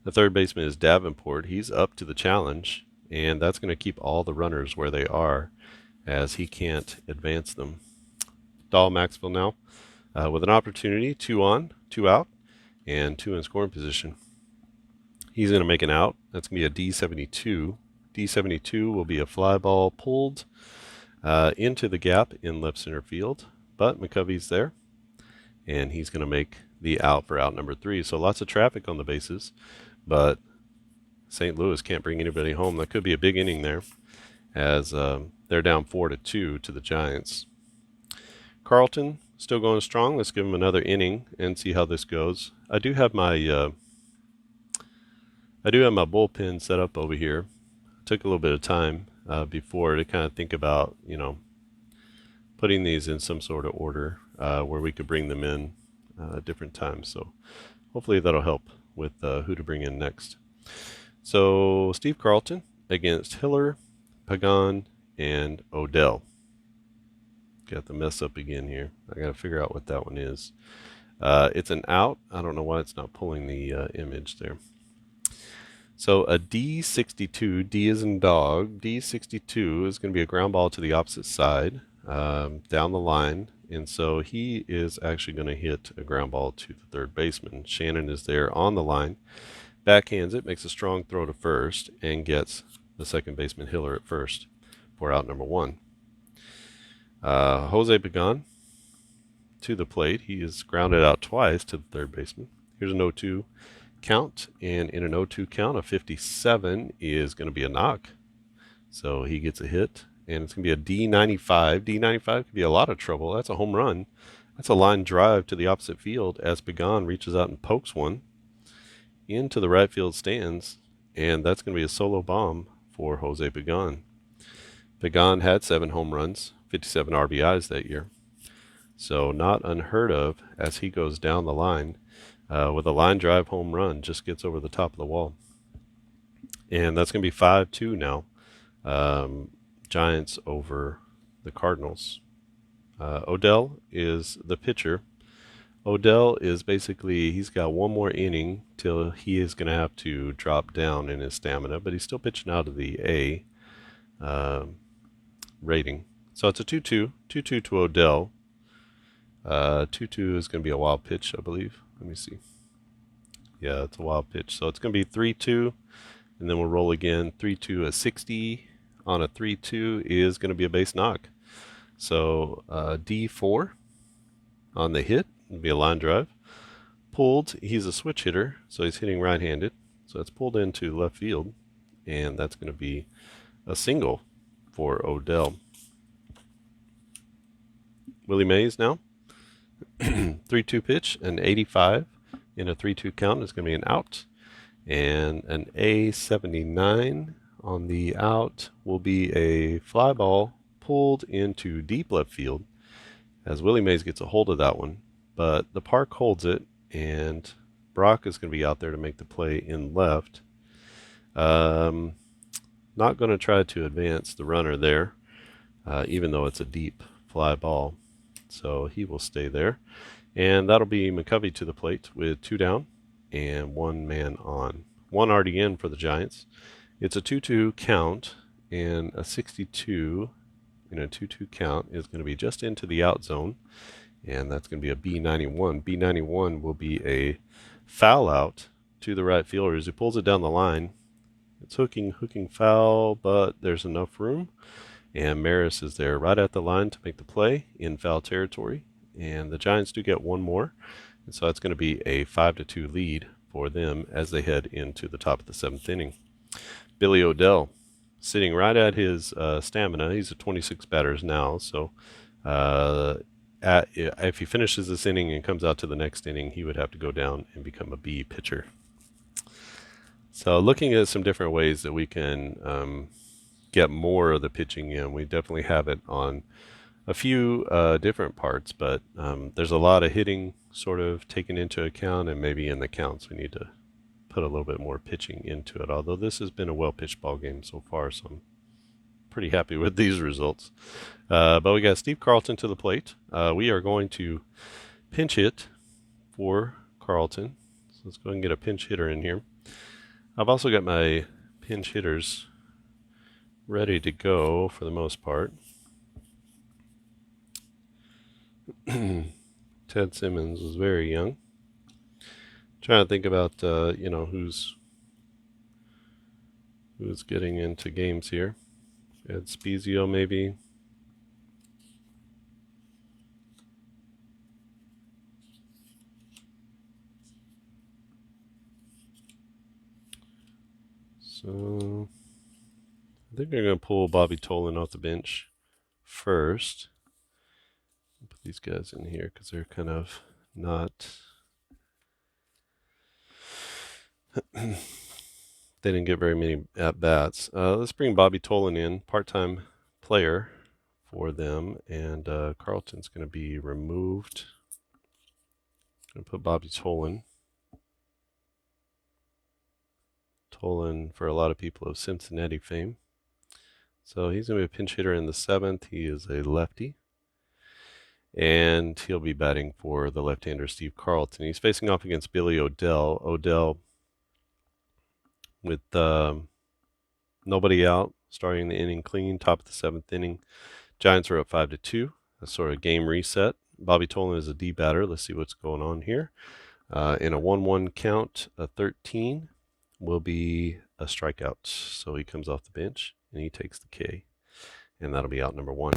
The third baseman is Davenport. He's up to the challenge, and that's going to keep all the runners where they are as he can't advance them. Dahl Maxwell now. with an opportunity, 2 on, 2 out, and 2 in scoring position. He's going to make an out. That's going to be a D72. D72 will be a fly ball pulled into the gap in left center field, but McCovey's there, and he's going to make the out for out number 3. So lots of traffic on the bases, but St. Louis can't bring anybody home. That could be a big inning there, as they're down 4-2 to the Giants. Carlton still going strong. Let's give him another inning and see how this goes. I do have my bullpen set up over here. It took a little bit of time before to kind of think about, putting these in some sort of order where we could bring them in different times. So hopefully that'll help with who to bring in next. So Steve Carlton against Hiller, Pagan, and Odell. Got the mess up again here. I got to figure out what that one is. It's an out. I don't know why it's not pulling the image there. So a D62, D as in dog, D62 is going to be a ground ball to the opposite side, down the line. And so he is actually going to hit a ground ball to the third baseman. Shannon is there on the line, backhands it, makes a strong throw to first, and gets the second baseman Hiller at first for out number 1. Jose Pagan to the plate. He is grounded out twice to the third baseman. Here's an 0-2 count, and in an 0-2 count, a 57 is going to be a knock. So he gets a hit, and it's going to be a D95. D95 could be a lot of trouble. That's a home run. That's a line drive to the opposite field as Pagan reaches out and pokes one into the right field stands, and that's going to be a solo bomb for Jose Pagan. Pagan had 7 home runs, 57 RBIs that year. So not unheard of as he goes down the line with a line drive home run, just gets over the top of the wall. And that's going to be 5-2 now. Giants over the Cardinals. Odell is the pitcher. Odell is basically, he's got one more inning till he is going to have to drop down in his stamina, but he's still pitching out of the A rating. So it's a 2-2 to Odell. 2-2 is going to be a wild pitch, I believe. Let me see. Yeah, it's a wild pitch. So it's going to be 3-2, and then we'll roll again. 3-2, a 60 on a 3-2 is going to be a base knock. So D4 on the hit would be a line drive. Pulled, he's a switch hitter, so he's hitting right-handed. So it's pulled into left field, and that's going to be a single for Odell. Willie Mays now. 3-2 pitch, an 85 in a 3-2 count is going to be an out. And an A79 on the out will be a fly ball pulled into deep left field as Willie Mays gets a hold of that one. But the park holds it, and Brock is going to be out there to make the play in left. Not going to try to advance the runner there, even though it's a deep fly ball. So he will stay there. And that'll be McCovey to the plate with 2 down and 1 man on. 1 already in for the Giants. It's a 2-2 count, and a 62 in a 2-2 count is going to be just into the out zone. And that's going to be a B91. B91 will be a foul out to the right fielder as he pulls it down the line. It's hooking foul, but there's enough room. And Maris is there right at the line to make the play in foul territory. And the Giants do get 1 more. And so that's going to be a 5-2 lead for them as they head into the top of the 7th inning. Billy Odell sitting right at his stamina. He's at 26 batters now. So if he finishes this inning and comes out to the next inning, he would have to go down and become a B pitcher. So looking at some different ways that we can get more of the pitching in. We definitely have it on a few different parts, but there's a lot of hitting sort of taken into account, and maybe in the counts we need to put a little bit more pitching into it, although this has been a well-pitched ball game so far, so I'm pretty happy with these results. But we got Steve Carlton to the plate. We are going to pinch hit for Carlton. So let's go ahead and get a pinch hitter in here. I've also got my pinch hitters ready to go for the most part. Ted Simmons was very young. Trying to think about who's getting into games here. Ed Spezio maybe. So I think they're going to pull Bobby Tolan off the bench first. Put these guys in here because they're kind of not. They didn't get very many at bats. Let's bring Bobby Tolan in, part-time player for them, and Carlton's going to be removed. Going to put Bobby Tolan. Tolan, for a lot of people, of Cincinnati fame. So he's going to be a pinch hitter in the 7th. He is a lefty. And he'll be batting for the left-hander Steve Carlton. He's facing off against Billy Odell. Odell with nobody out, starting the inning clean, top of the 7th inning. Giants are up 5-2. That's sort of game reset. Bobby Tolan is a D batter. Let's see what's going on here. In a 1-1 count, a 13 will be a strikeout. So he comes off the bench and he takes the K. And that'll be out number 1.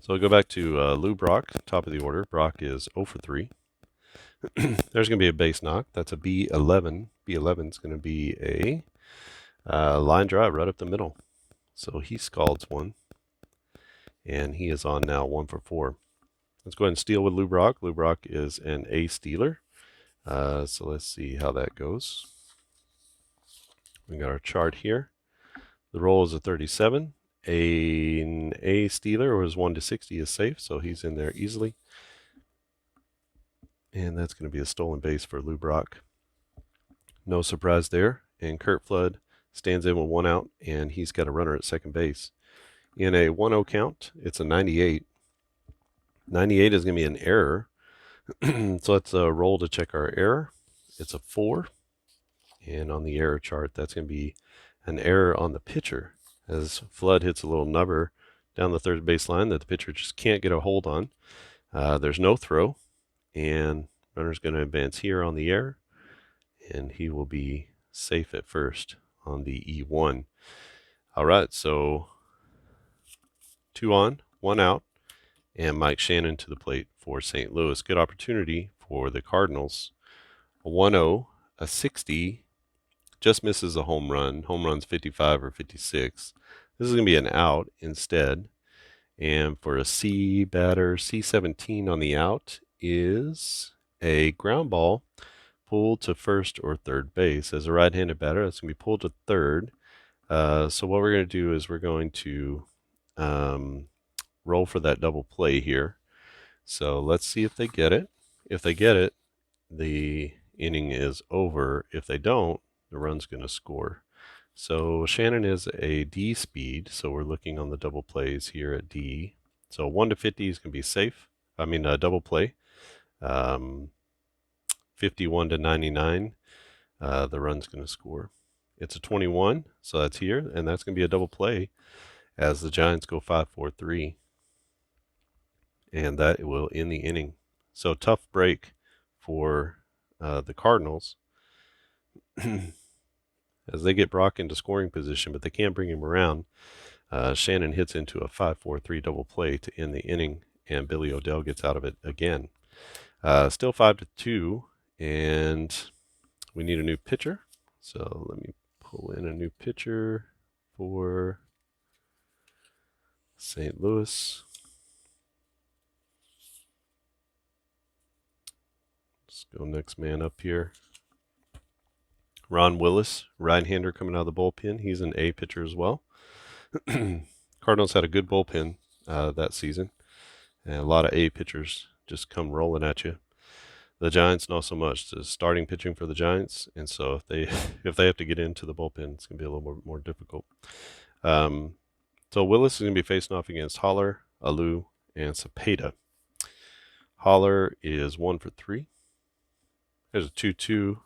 So we'll go back to Lou Brock, top of the order. Brock is 0 for 3. There's going to be a base knock. That's a B11. B11 is going to be a line drive right up the middle. So he scalds one. And he is on now 1 for 4. Let's go ahead and steal with Lou Brock. Lou Brock is an A stealer. So let's see how that goes. We got our chart here. The roll is a 37. An A stealer, or his 1 to 60 is safe, so he's in there easily. And that's going to be a stolen base for Lou Brock. No surprise there. And Kurt Flood stands in with 1 out, and he's got a runner at second base. In a 1-0 count, it's a 98. 98 is going to be an error. So let's roll to check our error. It's a 4. And on the error chart, that's going to be an error on the pitcher, as Flood hits a little nubber down the third base line that the pitcher just can't get a hold on. There's no throw, and runner's going to advance here on the error, and he will be safe at first on the E1. All right, so 2 on, 1 out, and Mike Shannon to the plate for St. Louis. Good opportunity for the Cardinals. A 1-0, a 60, just misses a home run. Home run's 55 or 56. This is going to be an out instead. And for a C batter, C17 on the out is a ground ball pulled to first or third base. As a right-handed batter, that's going to be pulled to third. So what we're going to do is we're going to roll for that double play here. So let's see if they get it. If they get it, the inning is over. If they don't, the run's going to score. So Shannon is a D speed, so we're looking on the double plays here at D. So 1 to 50 is going to be safe. I mean, a double play. 51 to 99, the run's going to score. It's a 21, so that's here, and that's going to be a double play as the Giants go 5-4-3. And that will end the inning. So tough break for the Cardinals as they get Brock into scoring position, but they can't bring him around. Shannon hits into a 5-4-3 double play to end the inning, and Billy Odell gets out of it again. Still 5-2, and we need a new pitcher. So let me pull in a new pitcher for St. Louis. Let's go next man up here. Ron Willis, right-hander coming out of the bullpen. He's an A pitcher as well. Cardinals had a good bullpen that season. And a lot of A pitchers just come rolling at you. The Giants, not so much. It's starting pitching for the Giants, and so if they have to get into the bullpen, it's going to be a little more difficult. So Willis is going to be facing off against Haller, Alou, and Cepeda. Haller is 1 for 3. There's a 2-2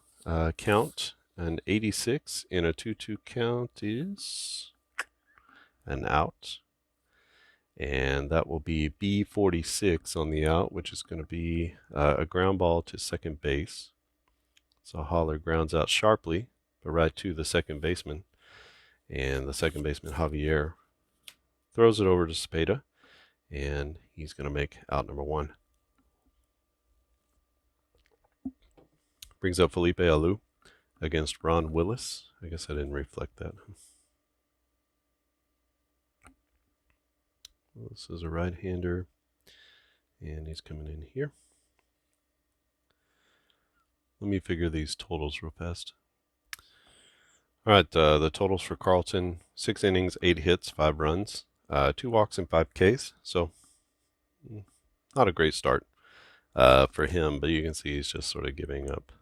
count. An 86 in a 2-2 count is an out. And that will be B46 on the out, which is going to be a ground ball to second base. So Holler grounds out sharply, but right to the second baseman. And the second baseman, Javier, throws it over to Cepeda, and he's going to make out number 1. Brings up Felipe Alou against Ron Willis. I guess I didn't reflect that. Willis is a right-hander, and he's coming in here. Let me figure these totals real fast. All right, the totals for Carlton: 6 innings, 8 hits, 5 runs, 2 walks, and 5 Ks. So not a great start for him, but you can see he's just sort of giving up.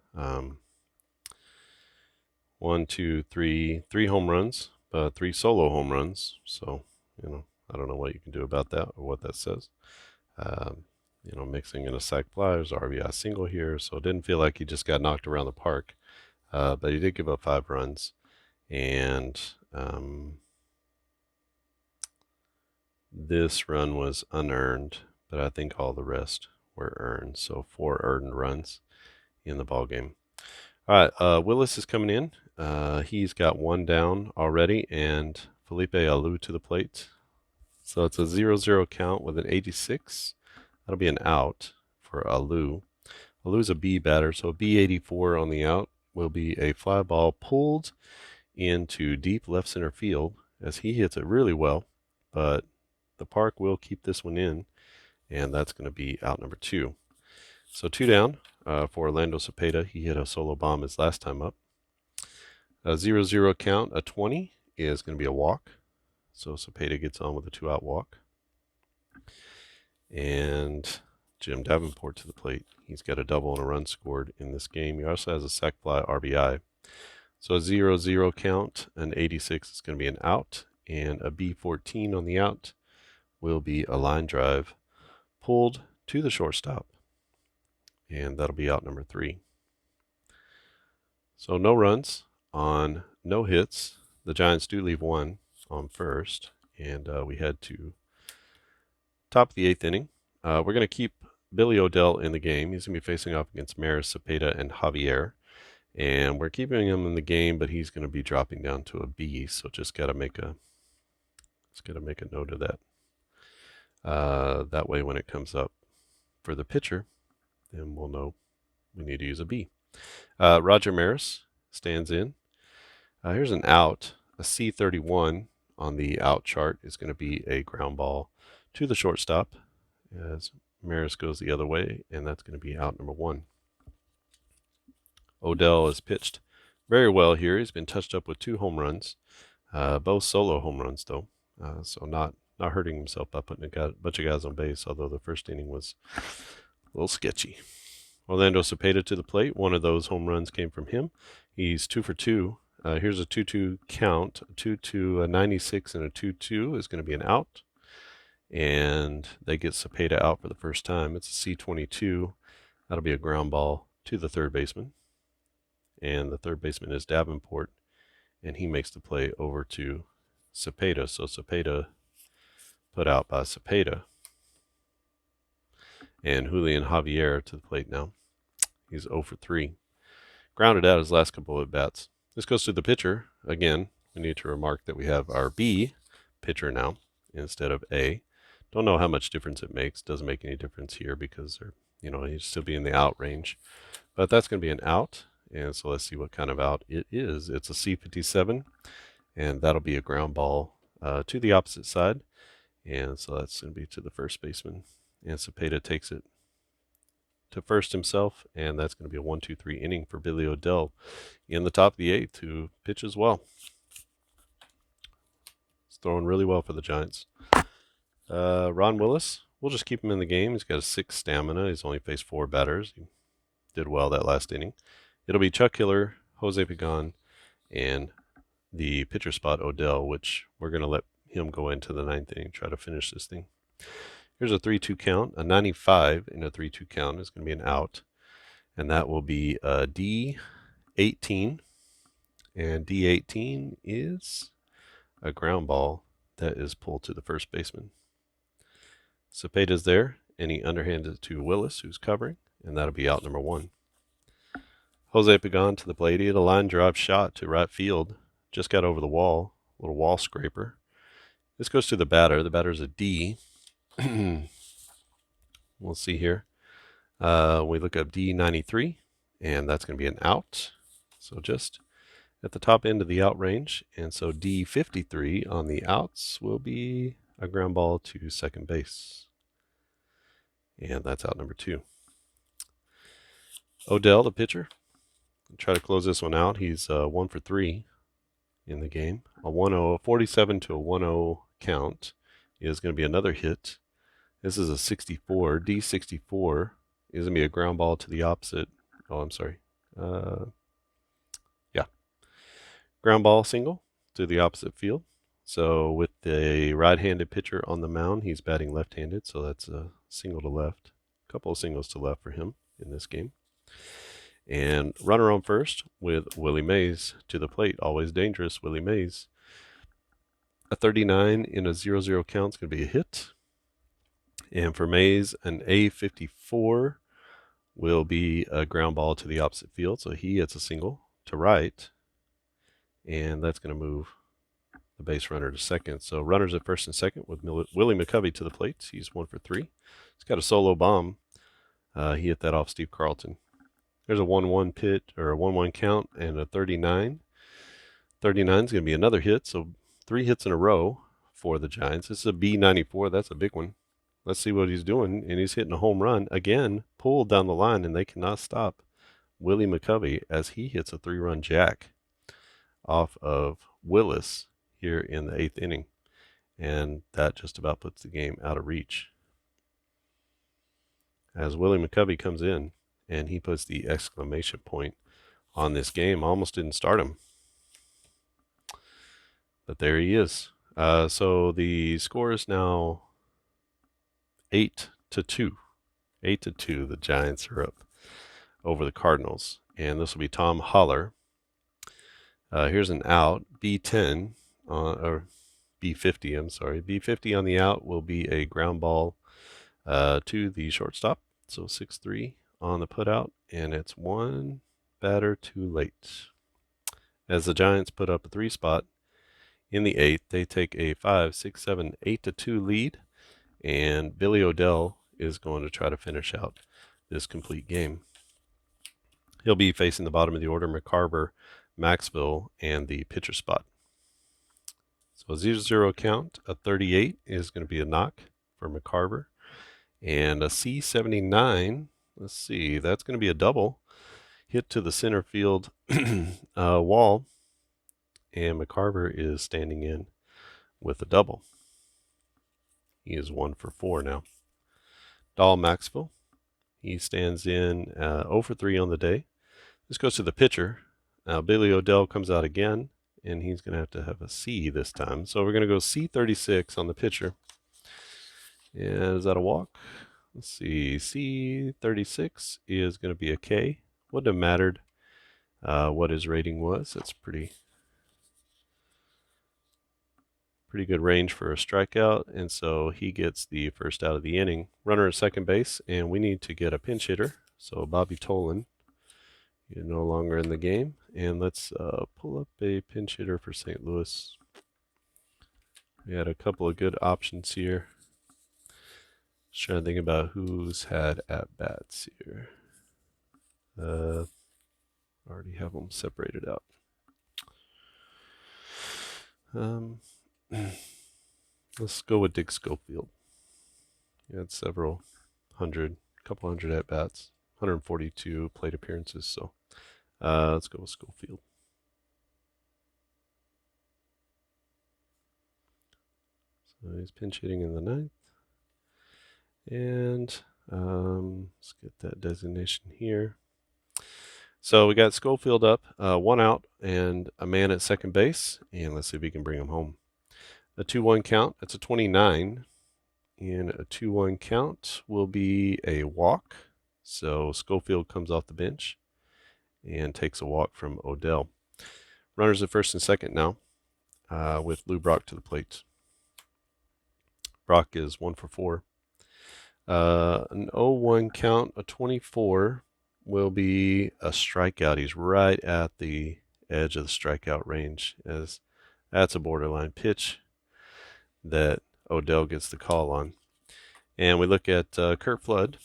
1, 2, 3 home runs, 3 solo home runs. So, I don't know what you can do about that or what that says. Mixing in a sac fly, there's RBI single here, so it didn't feel like he just got knocked around the park. But he did give up 5 runs, and this run was unearned, but I think all the rest were earned. So 4 earned runs in the ball game. All right, Willis is coming in. He's got 1 down already, and Felipe Alou to the plate. So it's a 0-0 count with an 86. That'll be an out for Alou. Alou's a B batter, so a B84 on the out will be a fly ball pulled into deep left center field as he hits it really well, but the park will keep this one in, and that's going to be out number 2. So 2 down for Orlando Cepeda. He hit a solo bomb his last time up. A 0-0 count, a 20 is going to be a walk. So Cepeda gets on with a 2-out walk. And Jim Davenport to the plate. He's got a double and a run scored in this game. He also has a sac fly RBI. So a 0-0 count, an 86 is going to be an out, and a B14 on the out will be a line drive pulled to the shortstop, and that'll be out number 3. So no runs on no hits. The Giants do leave 1 on first, and we head to top of the 8th inning. We're going to keep Billy Odell in the game. He's going to be facing off against Maris, Cepeda, and Javier. And we're keeping him in the game, but he's going to be dropping down to a B. So just got to make a note of that. That way, when it comes up for the pitcher, then we'll know we need to use a B. Roger Maris stands in. Here's an out. A C31 on the out chart is going to be a ground ball to the shortstop as Maris goes the other way, and that's going to be out number 1. Odell has pitched very well here. He's been touched up with 2 home runs, both solo home runs though, so not hurting himself by putting a bunch of guys on base, although the first inning was a little sketchy. Orlando Cepeda to the plate. 1 of those home runs came from him. He's 2 for 2. Here's a 2-2 count. A 2-2, a 96, and a 2-2 is going to be an out. And they get Cepeda out for the first time. It's a C22. That'll be a ground ball to the third baseman. And the third baseman is Davenport, and he makes the play over to Cepeda. So Cepeda put out by Cepeda. And Julian Javier to the plate now. He's 0 for 3. Grounded out his last couple of at-bats. This goes to the pitcher. Again, we need to remark that we have our B pitcher now instead of A. Don't know how much difference it makes. Doesn't make any difference here because he'd still be in the out range. But that's going to be an out. And so let's see what kind of out it is. It's a C57, and that'll be a ground ball to the opposite side. And so that's going to be to the first baseman. And Cepeda takes it to first himself, and that's going to be a 1-2-3 inning for Billy Odell in the top of the 8th to pitch as well. It's throwing really well for the Giants. Ron Willis, we'll just keep him in the game. He's got a 6 stamina. He's only faced 4 batters. He did well that last inning. It'll be Chuck Hiller, Jose Pagan, and the pitcher spot Odell, which we're going to let him go into the 9th inning, try to finish this thing. Here's a 3-2 count. A 95 in a 3-2 count is going to be an out, and that will be a D18, and D18 is a ground ball that is pulled to the first baseman. Cepeda's there, and he underhands it to Willis, who's covering, and that'll be out number 1. Jose Pagan to the plate. He had a line drive shot to right field. Just got over the wall. A little wall scraper. This goes to the batter. The batter's a D. We'll see here. We look up D93, and that's going to be an out. So just at the top end of the out range. And so D53 on the outs will be a ground ball to second base. And that's out number 2. Odell, the pitcher. Try to close this one out. He's 1 for 3 in the game. A 1-0, 47 to a 1-0 count is going to be another hit. This is a 64. D64 is going to be a ground ball to the opposite. Oh, I'm sorry. Yeah. Ground ball single to the opposite field. So with the right-handed pitcher on the mound, he's batting left-handed. So that's a single to left. A couple of singles to left for him in this game. And runner on first with Willie Mays to the plate. Always dangerous, Willie Mays. A 39 in a 0-0 count is going to be a hit. And for Mays, an A54 will be a ground ball to the opposite field. So he hits a single to right. And that's going to move the base runner to second. So runners at first and second with Willie McCovey to the plate. He's 1 for 3. He's got a solo bomb. He hit that off Steve Carlton. There's a 1-1 pitch, or a 1-1 count, and a 39. 39 is going to be another hit, so 3 hits in a row for the Giants. This is a B94. That's a big one. Let's see what he's doing, and he's hitting a home run. Again, pulled down the line, and they cannot stop Willie McCovey as he hits a 3-run jack off of Willis here in the 8th inning. And that just about puts the game out of reach. As Willie McCovey comes in, and he puts the exclamation point on this game. Almost didn't start him. But there he is. So the score is now 8-2. 8-2. The Giants are up over the Cardinals. And this will be Tom Holler. Here's an out. B10, or B50, I'm sorry. B50 on the out will be a ground ball to the shortstop. So 6-3 on the put out, and it's 1 batter too late. As the Giants put up a 3 spot in the 8th, they take a 5, 6, 7, 8-2 lead, and Billy Odell is going to try to finish out this complete game. He'll be facing the bottom of the order, McCarver, Maxville, and the pitcher spot. So a 0-0 count, a 38 is going to be a knock for McCarver, and a C79. Let's see, that's going to be a double hit to the center field wall, and McCarver is standing in with a double. He is 1 for 4 now. Dahl Maxville, he stands in 0 for 3 on the day. This goes to the pitcher. Now Billy Odell comes out again, and he's going to have a C this time. So we're going to go C36 on the pitcher. And is that a walk? Let's see, C36 is going to be a K. Wouldn't have mattered what his rating was. That's pretty good range for a strikeout, and so he gets the first out of the inning. Runner at second base, and we need to get a pinch hitter. So Bobby Tolan is no longer in the game, and let's pull up a pinch hitter for St. Louis. We had a couple of good options here. Just trying to think about who's had at-bats here. Already have them separated out. Let's go with Dick Schofield. He had couple hundred at-bats, 142 plate appearances, so let's go with Schofield. So he's pinch hitting in the 9th. And let's get that designation here. So we got Schofield up, 1 out, and a man at second base. And let's see if we can bring him home. A 2-1 count. That's a 29. And a 2-1 count will be a walk. So Schofield comes off the bench and takes a walk from Odell. Runners at first and second now with Lou Brock to the plate. Brock is 1 for 4. An 0-1 count, a 24 will be a strikeout. He's right at the edge of the strikeout range, as that's a borderline pitch that Odell gets the call on. And we look at Kurt Flood,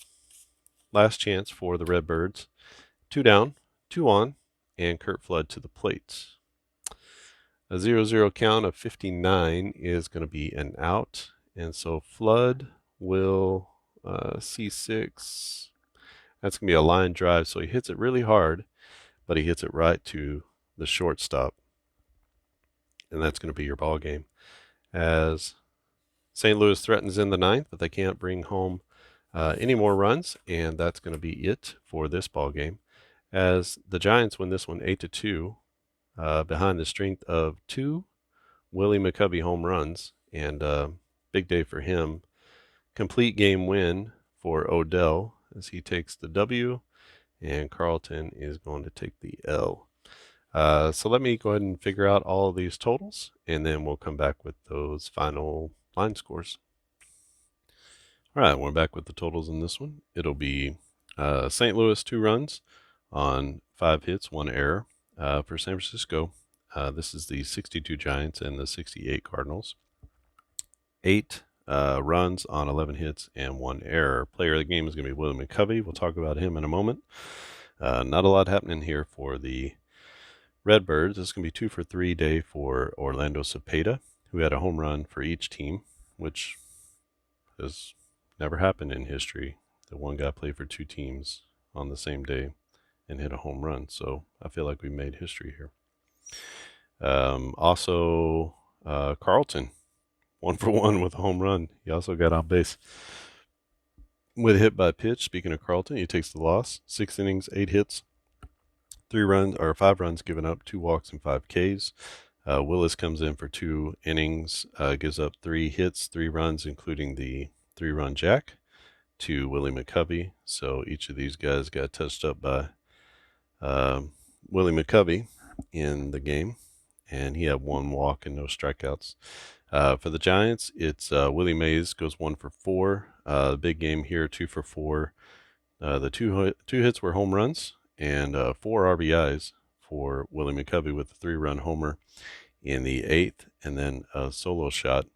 last chance for the Redbirds. 2 down, 2 on, and Kurt Flood to the plate. A 0-0 count of 59 is going to be an out, and so Flood will C6. That's going to be a line drive, so he hits it really hard, but he hits it right to the shortstop, and that's going to be your ball game. As St. Louis threatens in the ninth, but they can't bring home any more runs, and that's going to be it for this ball game. As the Giants win this one 8-2, behind the strength of 2 Willie McCovey home runs, and big day for him. Complete game win for Odell as he takes the W, and Carlton is going to take the L. So let me go ahead and figure out all of these totals, and then we'll come back with those final line scores. All right, we're back with the totals in this one. It'll be St. Louis 2 runs on 5 hits, 1 error. For San Francisco, this is the 62 Giants and the 68 Cardinals. 8 runs on 11 hits and 1 error. Player of the game is going to be Willie McCovey. We'll talk about him in a moment. Not a lot happening here for the Redbirds. This is going to be 2 for 3 day for Orlando Cepeda, who had a home run for each team, which has never happened in history. The one guy played for 2 teams on the same day and hit a home run. So I feel like we made history here. Also, Carlton, 1 for 1 with a home run. He also got on base with a hit by pitch. Speaking of Carlton, he takes the loss. 6 innings, 8 hits, 5 runs given up, 2 walks and 5 Ks. Willis comes in for 2 innings, gives up 3 hits, 3 runs, including the 3-run jack to Willie McCovey. So each of these guys got touched up by Willie McCovey in the game, and he had 1 walk and no strikeouts. For the Giants, it's Willie Mays goes 1 for 4. The big game here, 2 for 4. The two hits were home runs, and 4 RBIs for Willie McCovey with a 3-run homer in the 8th, and then a solo shot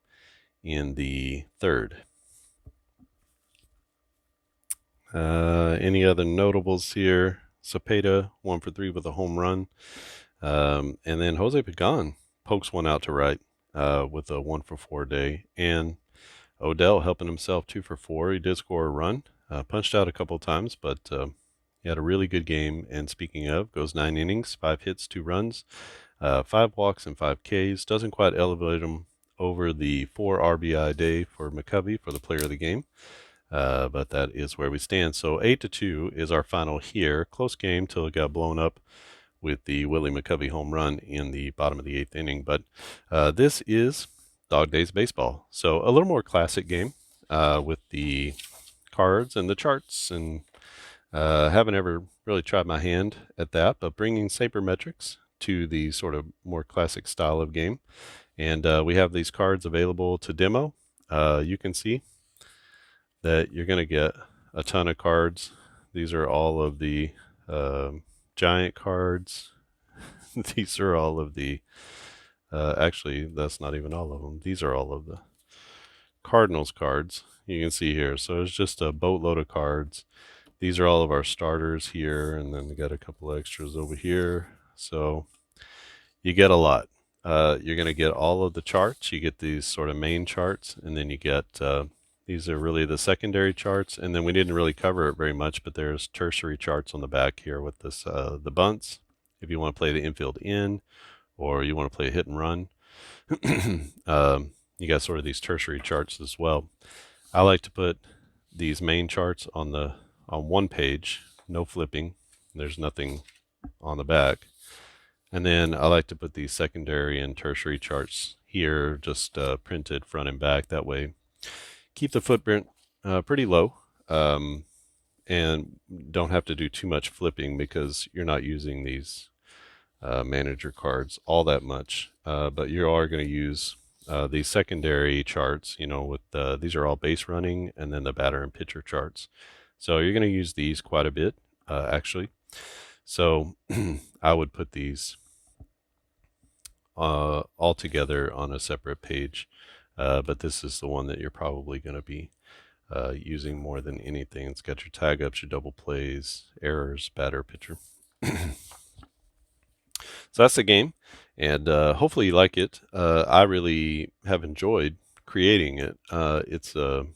in the 3rd. Any other notables here? Cepeda, 1 for 3 with a home run. And then Jose Pagan pokes one out to right with a 1 for 4 day. And Odell helping himself 2 for 4. He did score a run, punched out a couple times, but he had a really good game. And speaking of, goes 9 innings, 5 hits, 2 runs, 5 walks and 5 Ks. Doesn't quite elevate him over the 4 RBI day for McCovey for the player of the game. But that is where we stand. So 8-2 is our final here. Close game till it got blown up with the Willie McCovey home run in the bottom of the 8th inning. But this is Dog Days Baseball. So a little more classic game with the cards and the charts. And haven't ever really tried my hand at that, but bringing sabermetrics to the sort of more classic style of game. And we have these cards available to demo. You can see that you're going to get a ton of cards. These are all of the Giant cards. These are all of the, actually, that's not even all of them. These are all of the Cardinals cards you can see here. So it's just a boatload of cards. These are all of our starters here, and then we got a couple extras over here. So you get a lot. You're going to get all of the charts. You get these sort of main charts, and then you get these are really the secondary charts, and then we didn't really cover it very much, but there's tertiary charts on the back here with this the bunts. If you want to play the infield in, or you want to play a hit and run, you got sort of these tertiary charts as well. I like to put these main charts on one page, no flipping. There's nothing on the back. And then I like to put these secondary and tertiary charts here, just printed front and back. That way, keep the footprint pretty low, and don't have to do too much flipping because you're not using these manager cards all that much. But you are going to use these secondary charts, with these are all base running and then the batter and pitcher charts. So you're going to use these quite a bit, actually. So I would put these all together on a separate page, but this is the one that you're probably going to be using more than anything. It's got your tag ups, your double plays, errors, batter, pitcher. So that's the game, and hopefully you like it. I really have enjoyed creating it. It's a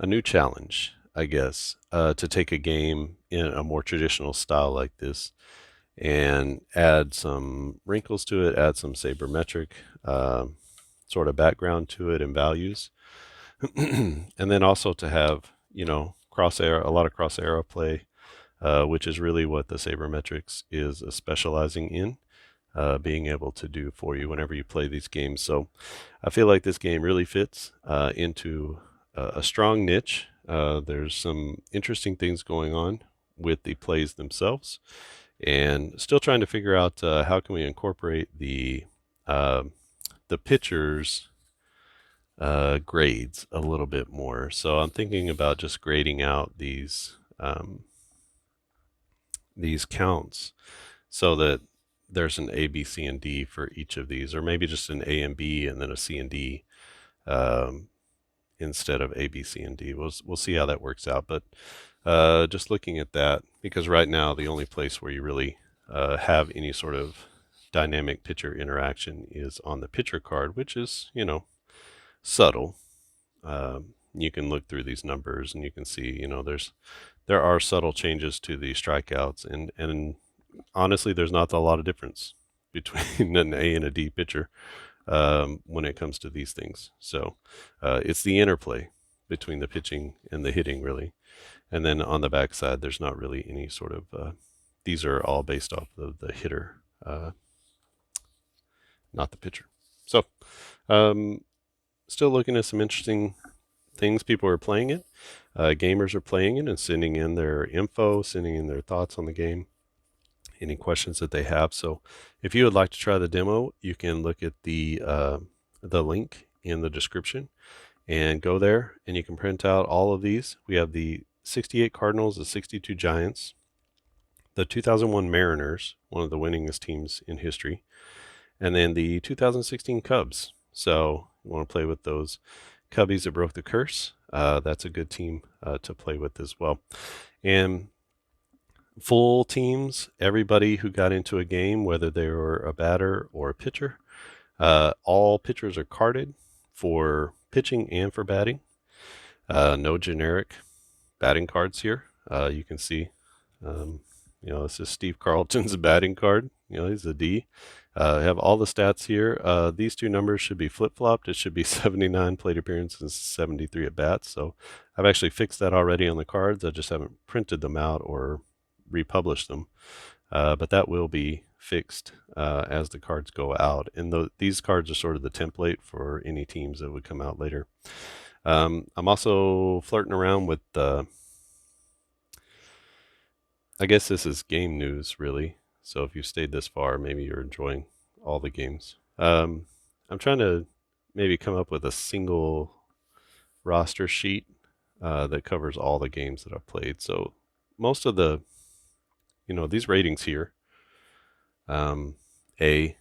new challenge, I guess, to take a game in a more traditional style like this and add some wrinkles to it, add some sabermetric sort of background to it and values. And then also to have, cross arrow, a lot of cross arrow play, which is really what the sabermetrics is specializing in, being able to do for you whenever you play these games. So I feel like this game really fits into a strong niche. There's some interesting things going on with the plays themselves, and still trying to figure out how can we incorporate the pitchers' grades a little bit more. So I'm thinking about just grading out these counts so that there's an A, B, C, and D for each of these, or maybe just an A and B and then a C and D instead of A, B, C, and D. We'll see how that works out. But just looking at that, because right now the only place where you really have any sort of dynamic pitcher interaction is on the pitcher card, which is, subtle. You can look through these numbers and you can see, there are subtle changes to the strikeouts, and honestly, there's not a lot of difference between an A and a D pitcher when it comes to these things. So it's the interplay between the pitching and the hitting, really. And then on the backside, there's not really any sort of, these are all based off of the hitter, not the pitcher. So still looking at some interesting things. People are playing it. Gamers are playing it and sending in their info, sending in their thoughts on the game, any questions that they have. So if you would like to try the demo, you can look at the link in the description and go there, and you can print out all of these. We have the 68 Cardinals, the 62 Giants, the 2001 Mariners, one of the winningest teams in history, and then the 2016 Cubs. So you want to play with those Cubbies that broke the curse. That's a good team to play with as well. And full teams, everybody who got into a game, whether they were a batter or a pitcher, all pitchers are carded for pitching and for batting. No generic batting cards here. You can see, this is Steve Carlton's batting card. He's a D. Have all the stats here. These two numbers should be flip-flopped. It should be 79 plate appearances and 73 at bats. So I've actually fixed that already on the cards. I just haven't printed them out or republished them. But that will be fixed as the cards go out. And these cards are sort of the template for any teams that would come out later. I'm also flirting around with I guess this is game news, really. So if you've stayed this far, maybe you're enjoying all the games. I'm trying to maybe come up with a single roster sheet that covers all the games that I've played. So most of the, these ratings here, an A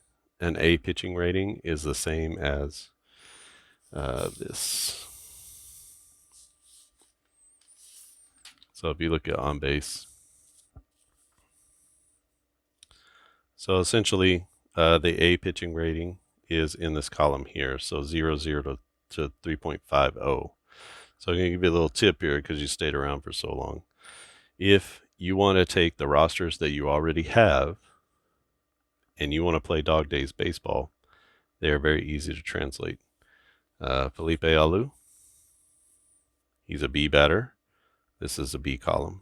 pitching rating is the same as this. So if you look at on base, so essentially the A pitching rating is in this column here, so 0 to 3.50. So I'm going to give you a little tip here because you stayed around for so long. If you want to take the rosters that you already have and you want to play Dog Days baseball, they are very easy to translate. Felipe Alou, he's a B batter. This is a B column,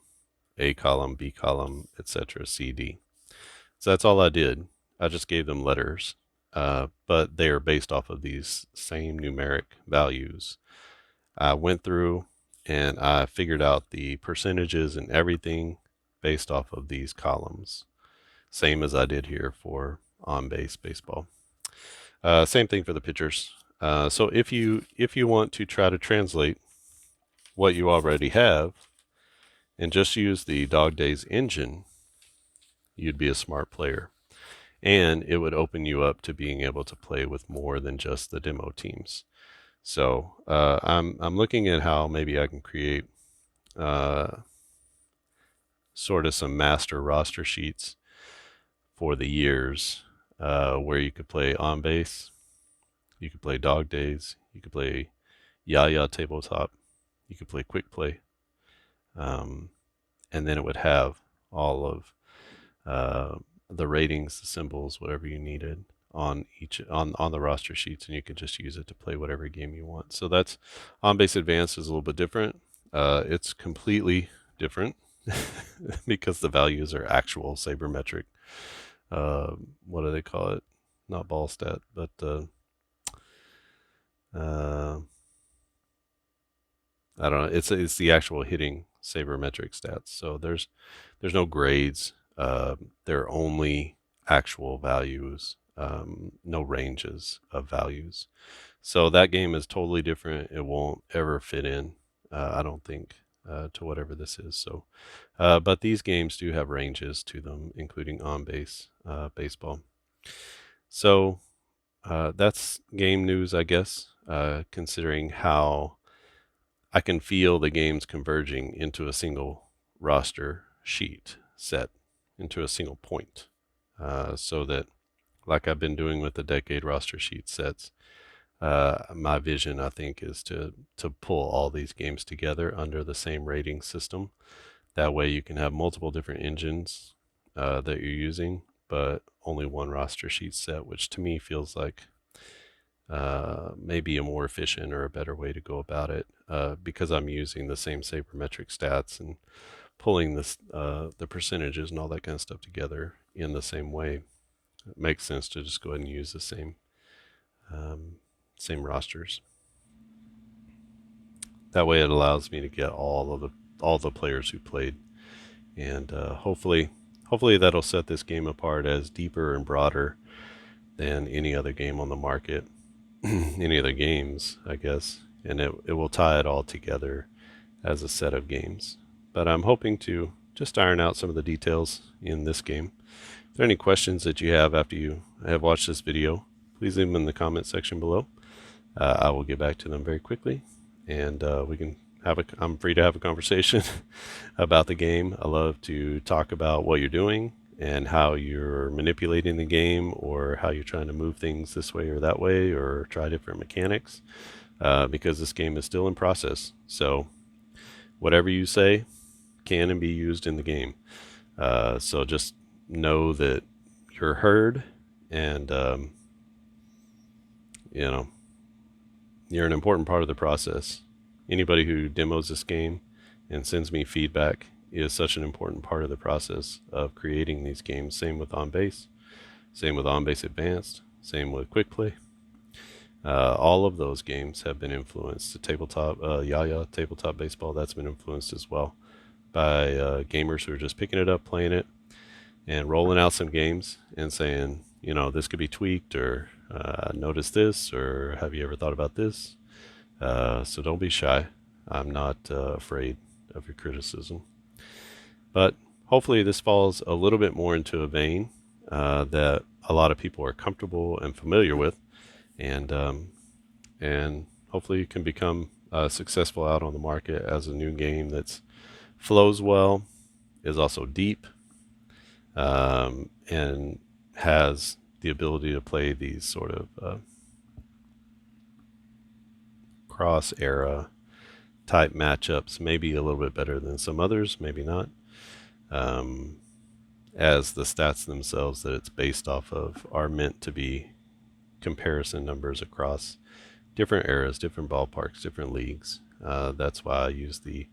A column, B column, etc., C, D. So that's all I did. I just gave them letters, but they are based off of these same numeric values. I went through and I figured out the percentages and everything based off of these columns, same as I did here for on-base baseball. Same thing for the pitchers. So if you want to try to translate what you already have and just use the Dog Days engine, you'd be a smart player. And it would open you up to being able to play with more than just the demo teams. So I'm looking at how maybe I can create sort of some master roster sheets for the years where you could play on base, you could play Dog Days, you could play Yaya Tabletop, you could play Quick Play, and then it would have all of the ratings, the symbols, whatever you needed on each on the roster sheets, and you can just use it to play whatever game you want. So that's On Base Advanced is a little bit different. It's completely different because the values are actual sabermetric. What do they call it? Not ball stat, but I don't know. It's the actual hitting sabermetric stats. So there's no grades. They're only actual values, no ranges of values. So that game is totally different. It won't ever fit in, I don't think, to whatever this is. So, but these games do have ranges to them, including on base baseball. So that's game news, I guess, considering how I can feel the games converging into a single roster sheet set, into a single point, so that, like I've been doing with the decade roster sheet sets, my vision, I think, is to pull all these games together under the same rating system. That way you can have multiple different engines that you're using, but only one roster sheet set, which to me feels like maybe a more efficient or a better way to go about it, because I'm using the same sabermetric stats and pulling this the percentages and all that kind of stuff together in the same way. It makes sense to just go ahead and use the same rosters. That way, it allows me to get all the players who played, and hopefully that'll set this game apart as deeper and broader than any other game on the market. Any other games, I guess, and it will tie it all together as a set of games. But I'm hoping to just iron out some of the details in this game. If there are any questions that you have after you have watched this video, please leave them in the comment section below. I will get back to them very quickly, and we can I'm free to have a conversation about the game. I love to talk about what you're doing and how you're manipulating the game, or how you're trying to move things this way or that way, or try different mechanics, because this game is still in process. So whatever you say can and be used in the game. So just know that you're heard, and you're an important part of the process. Anybody who demos this game and sends me feedback is such an important part of the process of creating these games. Same with On Base, same with On Base Advanced, same with Quick Play. All of those games have been influenced. The tabletop, Yaya Tabletop Baseball, that's been influenced as well by gamers who are just picking it up, playing it, and rolling out some games and saying, this could be tweaked, or notice this, or have you ever thought about this? So don't be shy. I'm not afraid of your criticism. But hopefully this falls a little bit more into a vein that a lot of people are comfortable and familiar with, and hopefully you can become successful out on the market as a new game that flows well, is also deep, and has the ability to play these sort of cross-era type matchups, maybe a little bit better than some others, maybe not, as the stats themselves that it's based off of are meant to be comparison numbers across different eras, different ballparks, different leagues. That's why I use the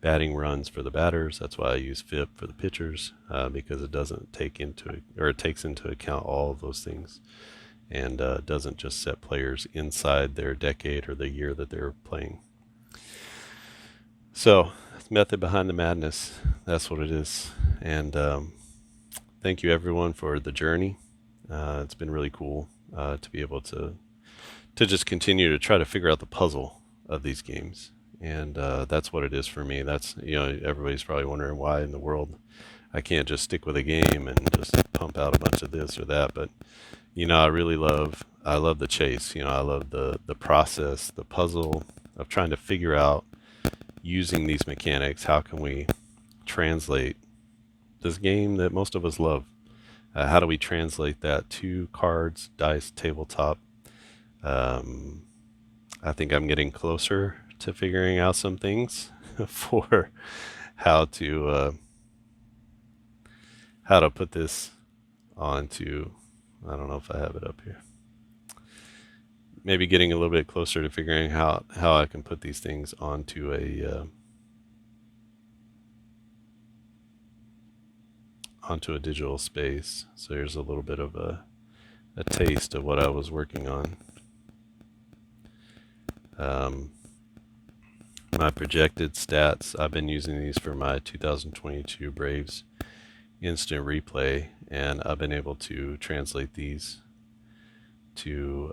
batting runs for the batters. That's why I use FIP for the pitchers, because it doesn't take into, or it takes into account all of those things, and doesn't just set players inside their decade or the year that they're playing. So, method behind the madness, that's what it is. And thank you everyone for the journey. It's been really cool to be able to just continue to try to figure out the puzzle of these games. And that's what it is for me. That's, everybody's probably wondering why in the world I can't just stick with a game and just pump out a bunch of this or that. But I love the chase. I love the process, the puzzle of trying to figure out, using these mechanics, how can we translate this game that most of us love? How do we translate that to cards, dice, tabletop? I think I'm getting closer to figuring out some things for how to put this onto. I don't know if I have it up here. Maybe getting a little bit closer to figuring how I can put these things onto a digital space. So here's a little bit of a taste of what I was working on. My projected stats, I've been using these for my 2022 Braves instant replay, and I've been able to translate these to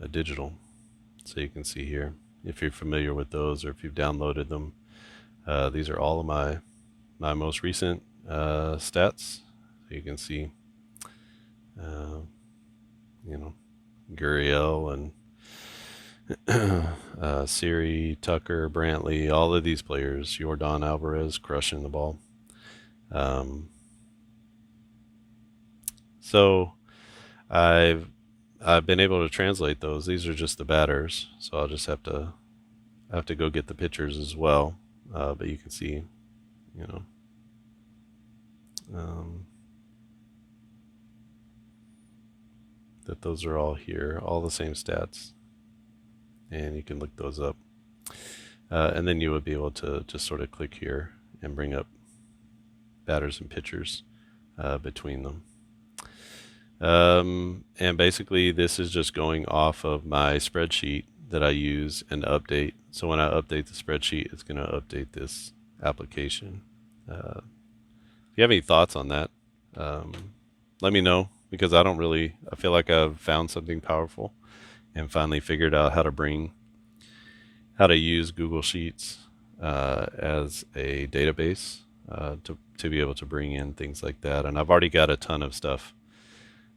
a digital. So you can see here, if you're familiar with those or if you've downloaded them, these are all of my most recent stats. So you can see, Gurriel and Siri, Tucker, Brantley, all of these players, Yordan Alvarez crushing the ball. So I've been able to translate those. These are just the batters, so I'll just have to go get the pitchers as well. But you can see, that those are all here, all the same stats, and you can look those up. And then you would be able to just sort of click here and bring up batters and pitchers between them. And basically this is just going off of my spreadsheet that I use and update. So when I update the spreadsheet, it's going to update this application. If you have any thoughts on that, let me know, because I feel like I've found something powerful and finally figured out how to use Google Sheets as a database to be able to bring in things like that. And I've already got a ton of stuff.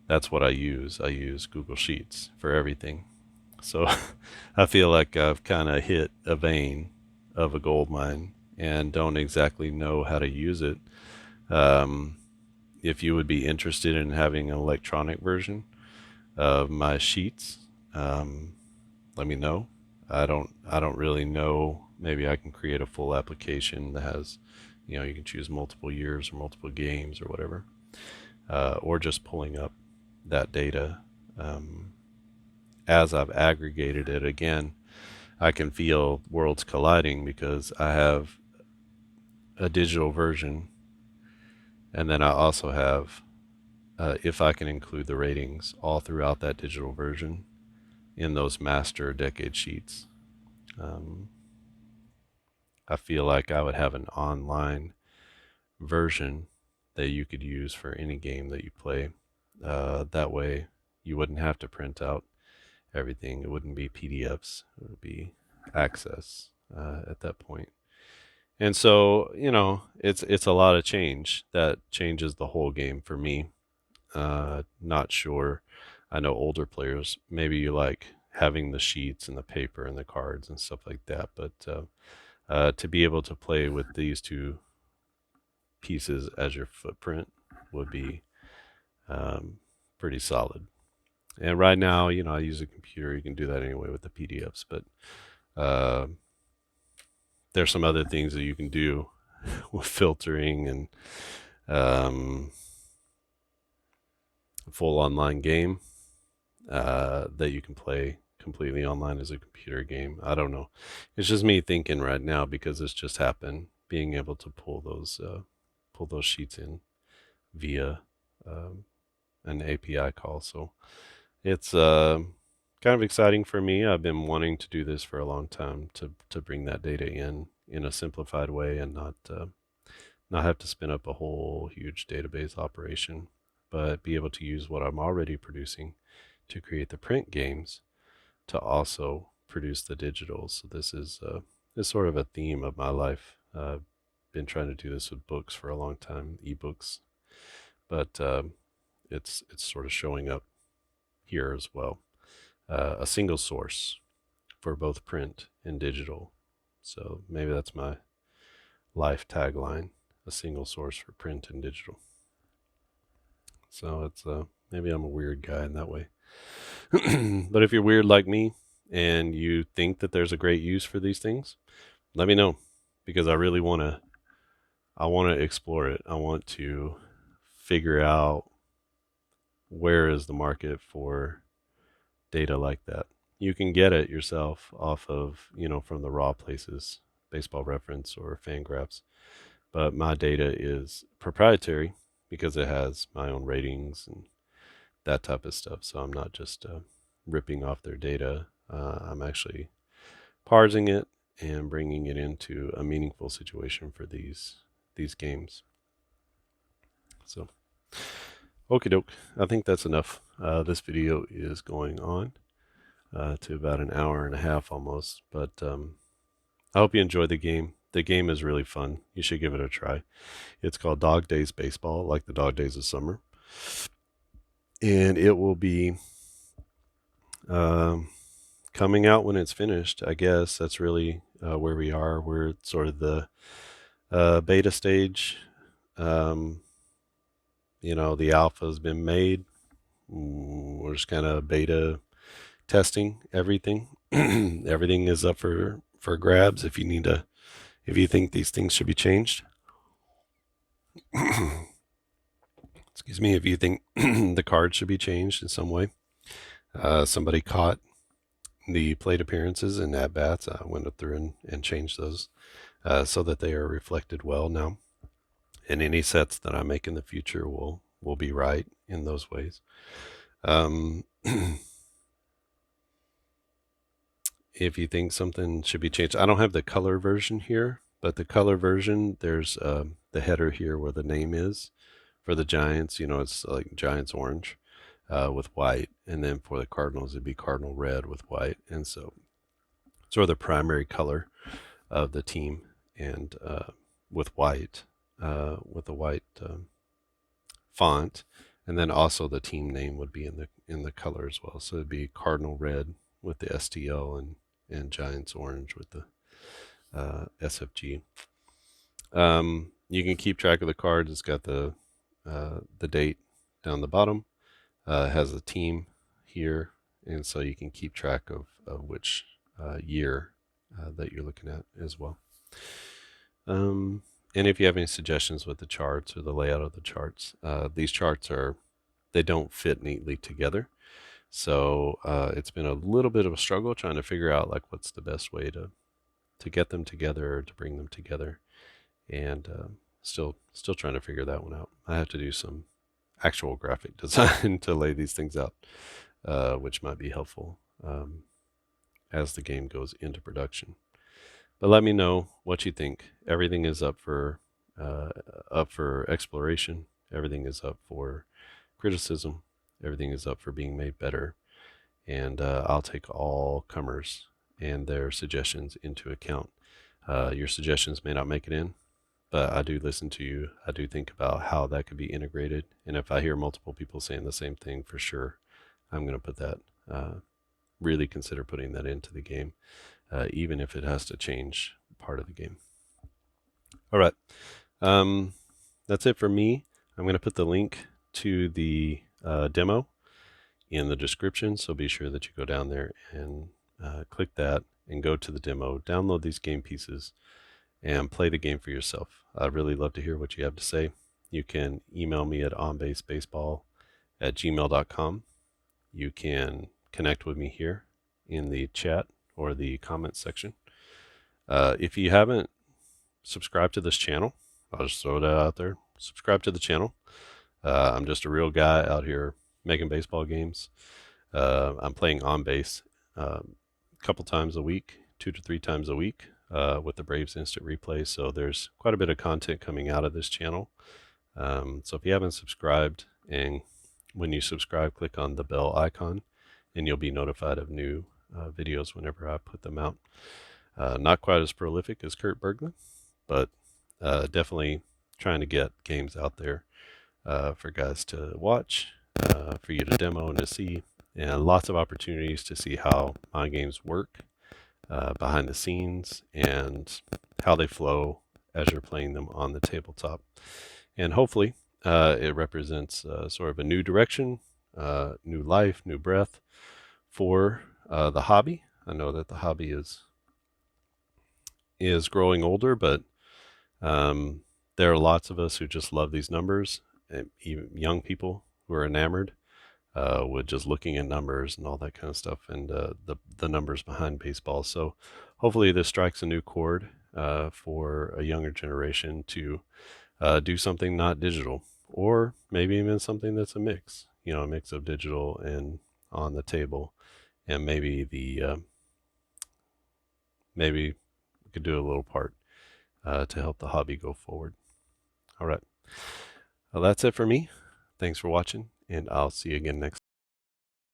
That's what I use. I use Google Sheets for everything. So I feel like I've kind of hit a vein of a gold mine and don't exactly know how to use it. If you would be interested in having an electronic version of my sheets, let me know. I don't really know. Maybe I can create a full application that has, you can choose multiple years or multiple games or whatever, or just pulling up that data. As I've aggregated it again, I can feel worlds colliding, because I have a digital version, and then I also have, if I can include the ratings all throughout that digital version in those master decade sheets, I feel like I would have an online version that you could use for any game that you play. That way you wouldn't have to print out everything. It wouldn't be PDFs. It would be access at that point. And so, it's a lot of change that changes the whole game for me. Not sure. I know older players, maybe you like having the sheets and the paper and the cards and stuff like that. But to be able to play with these two pieces as your footprint would be pretty solid. And right now, I use a computer. You can do that anyway with the PDFs, but there's some other things that you can do with filtering and full online game that you can play completely online as a computer game. I don't know. It's just me thinking right now, because this just happened, being able to pull those sheets in via an API call. So it's kind of exciting for me. I've been wanting to do this for a long time, to bring that data in a simplified way and not have to spin up a whole huge database operation, but be able to use what I'm already producing to create the print games to also produce the digital. So this is sort of a theme of my life. I've been trying to do this with books for a long time, ebooks, but it's sort of showing up here as well. A single source for both print and digital. So maybe that's my life tagline, a single source for print and digital. So it's maybe I'm a weird guy in that way. But if you're weird like me and you think that there's a great use for these things, let me know, because I really want to explore it. I want to figure out where is the market for data like that. You can get it yourself off of, from the raw places, Baseball Reference or Fangraphs. But my data is proprietary because it has my own ratings and that type of stuff. So I'm not just ripping off their data. I'm actually parsing it and bringing it into a meaningful situation for these games. So, okie doke. I think that's enough. This video is going on to about an hour and a half almost, but I hope you enjoy the game. The game is really fun. You should give it a try. It's called Dog Days Baseball, like the dog days of summer. And it will be coming out when it's finished, I guess. That's really where we are. We're sort of the beta stage. The alpha has been made. We're just kind of beta testing everything. Everything is up for grabs if you think these things should be changed. Excuse me, if you think the card should be changed in some way. Somebody caught the plate appearances and at bats. I went through and changed those so that they are reflected well now. And any sets that I make in the future will be right in those ways. If you think something should be changed, I don't have the color version here, but the color version, there's the header here where the name is. For the Giants, it's like Giants orange with white, and then for the Cardinals, it'd be Cardinal red with white. And so it's sort of the primary color of the team, and with white, with a white font, and then also the team name would be in the color as well. So it'd be Cardinal red with the STL and Giants orange with the SFG. You can keep track of the cards. It's got the date down the bottom. It has the team here, and so you can keep track of which year that you're looking at as well. And if you have any suggestions with the charts or the layout of the charts, these charts they don't fit neatly together. So it's been a little bit of a struggle trying to figure out like what's the best way to get them together or to bring them together, and still trying to figure that one out. I have to do some actual graphic design to lay these things out, which might be helpful as the game goes into production. But let me know what you think. Everything is up for exploration. Everything is up for criticism. Everything is up for being made better. And I'll take all comers and their suggestions into account. Your suggestions may not make it in, but I do listen to you. I do think about how that could be integrated. And if I hear multiple people saying the same thing, for sure, I'm going to put that, really consider putting that into the game, even if it has to change part of the game. All right. That's it for me. I'm going to put the link to the demo in the description. So be sure that you go down there and click that and go to the demo, download these game pieces, and play the game for yourself. I'd really love to hear what you have to say. You can email me at onbasebaseball@gmail.com. You can connect with me here in the chat or the comments section. If you haven't subscribed to this channel, I'll just throw that out there. Subscribe to the channel. I'm just a real guy out here making baseball games. I'm playing on base a couple times a week, 2 to 3 times a week with the Braves Instant Replay. So there's quite a bit of content coming out of this channel. So if you haven't subscribed, and when you subscribe, click on the bell icon. and you'll be notified of new videos whenever I put them out. Not quite as prolific as Kurt Bergman, but definitely trying to get games out there for guys to watch, for you to demo and to see, and lots of opportunities to see how my games work behind the scenes and how they flow as you're playing them on the tabletop. And hopefully it represents sort of a new direction, new life, new breath for the hobby. I know that the hobby is growing older, but there are lots of us who just love these numbers, and even young people who are enamored with just looking at numbers and all that kind of stuff, and the numbers behind baseball. So hopefully this strikes a new chord for a younger generation to do something not digital, or maybe even something that's a mix, a mix of digital and on the table, and maybe maybe we could do a little part to help the hobby go forward. All right. Well, that's it for me. Thanks for watching, and I'll see you again next time.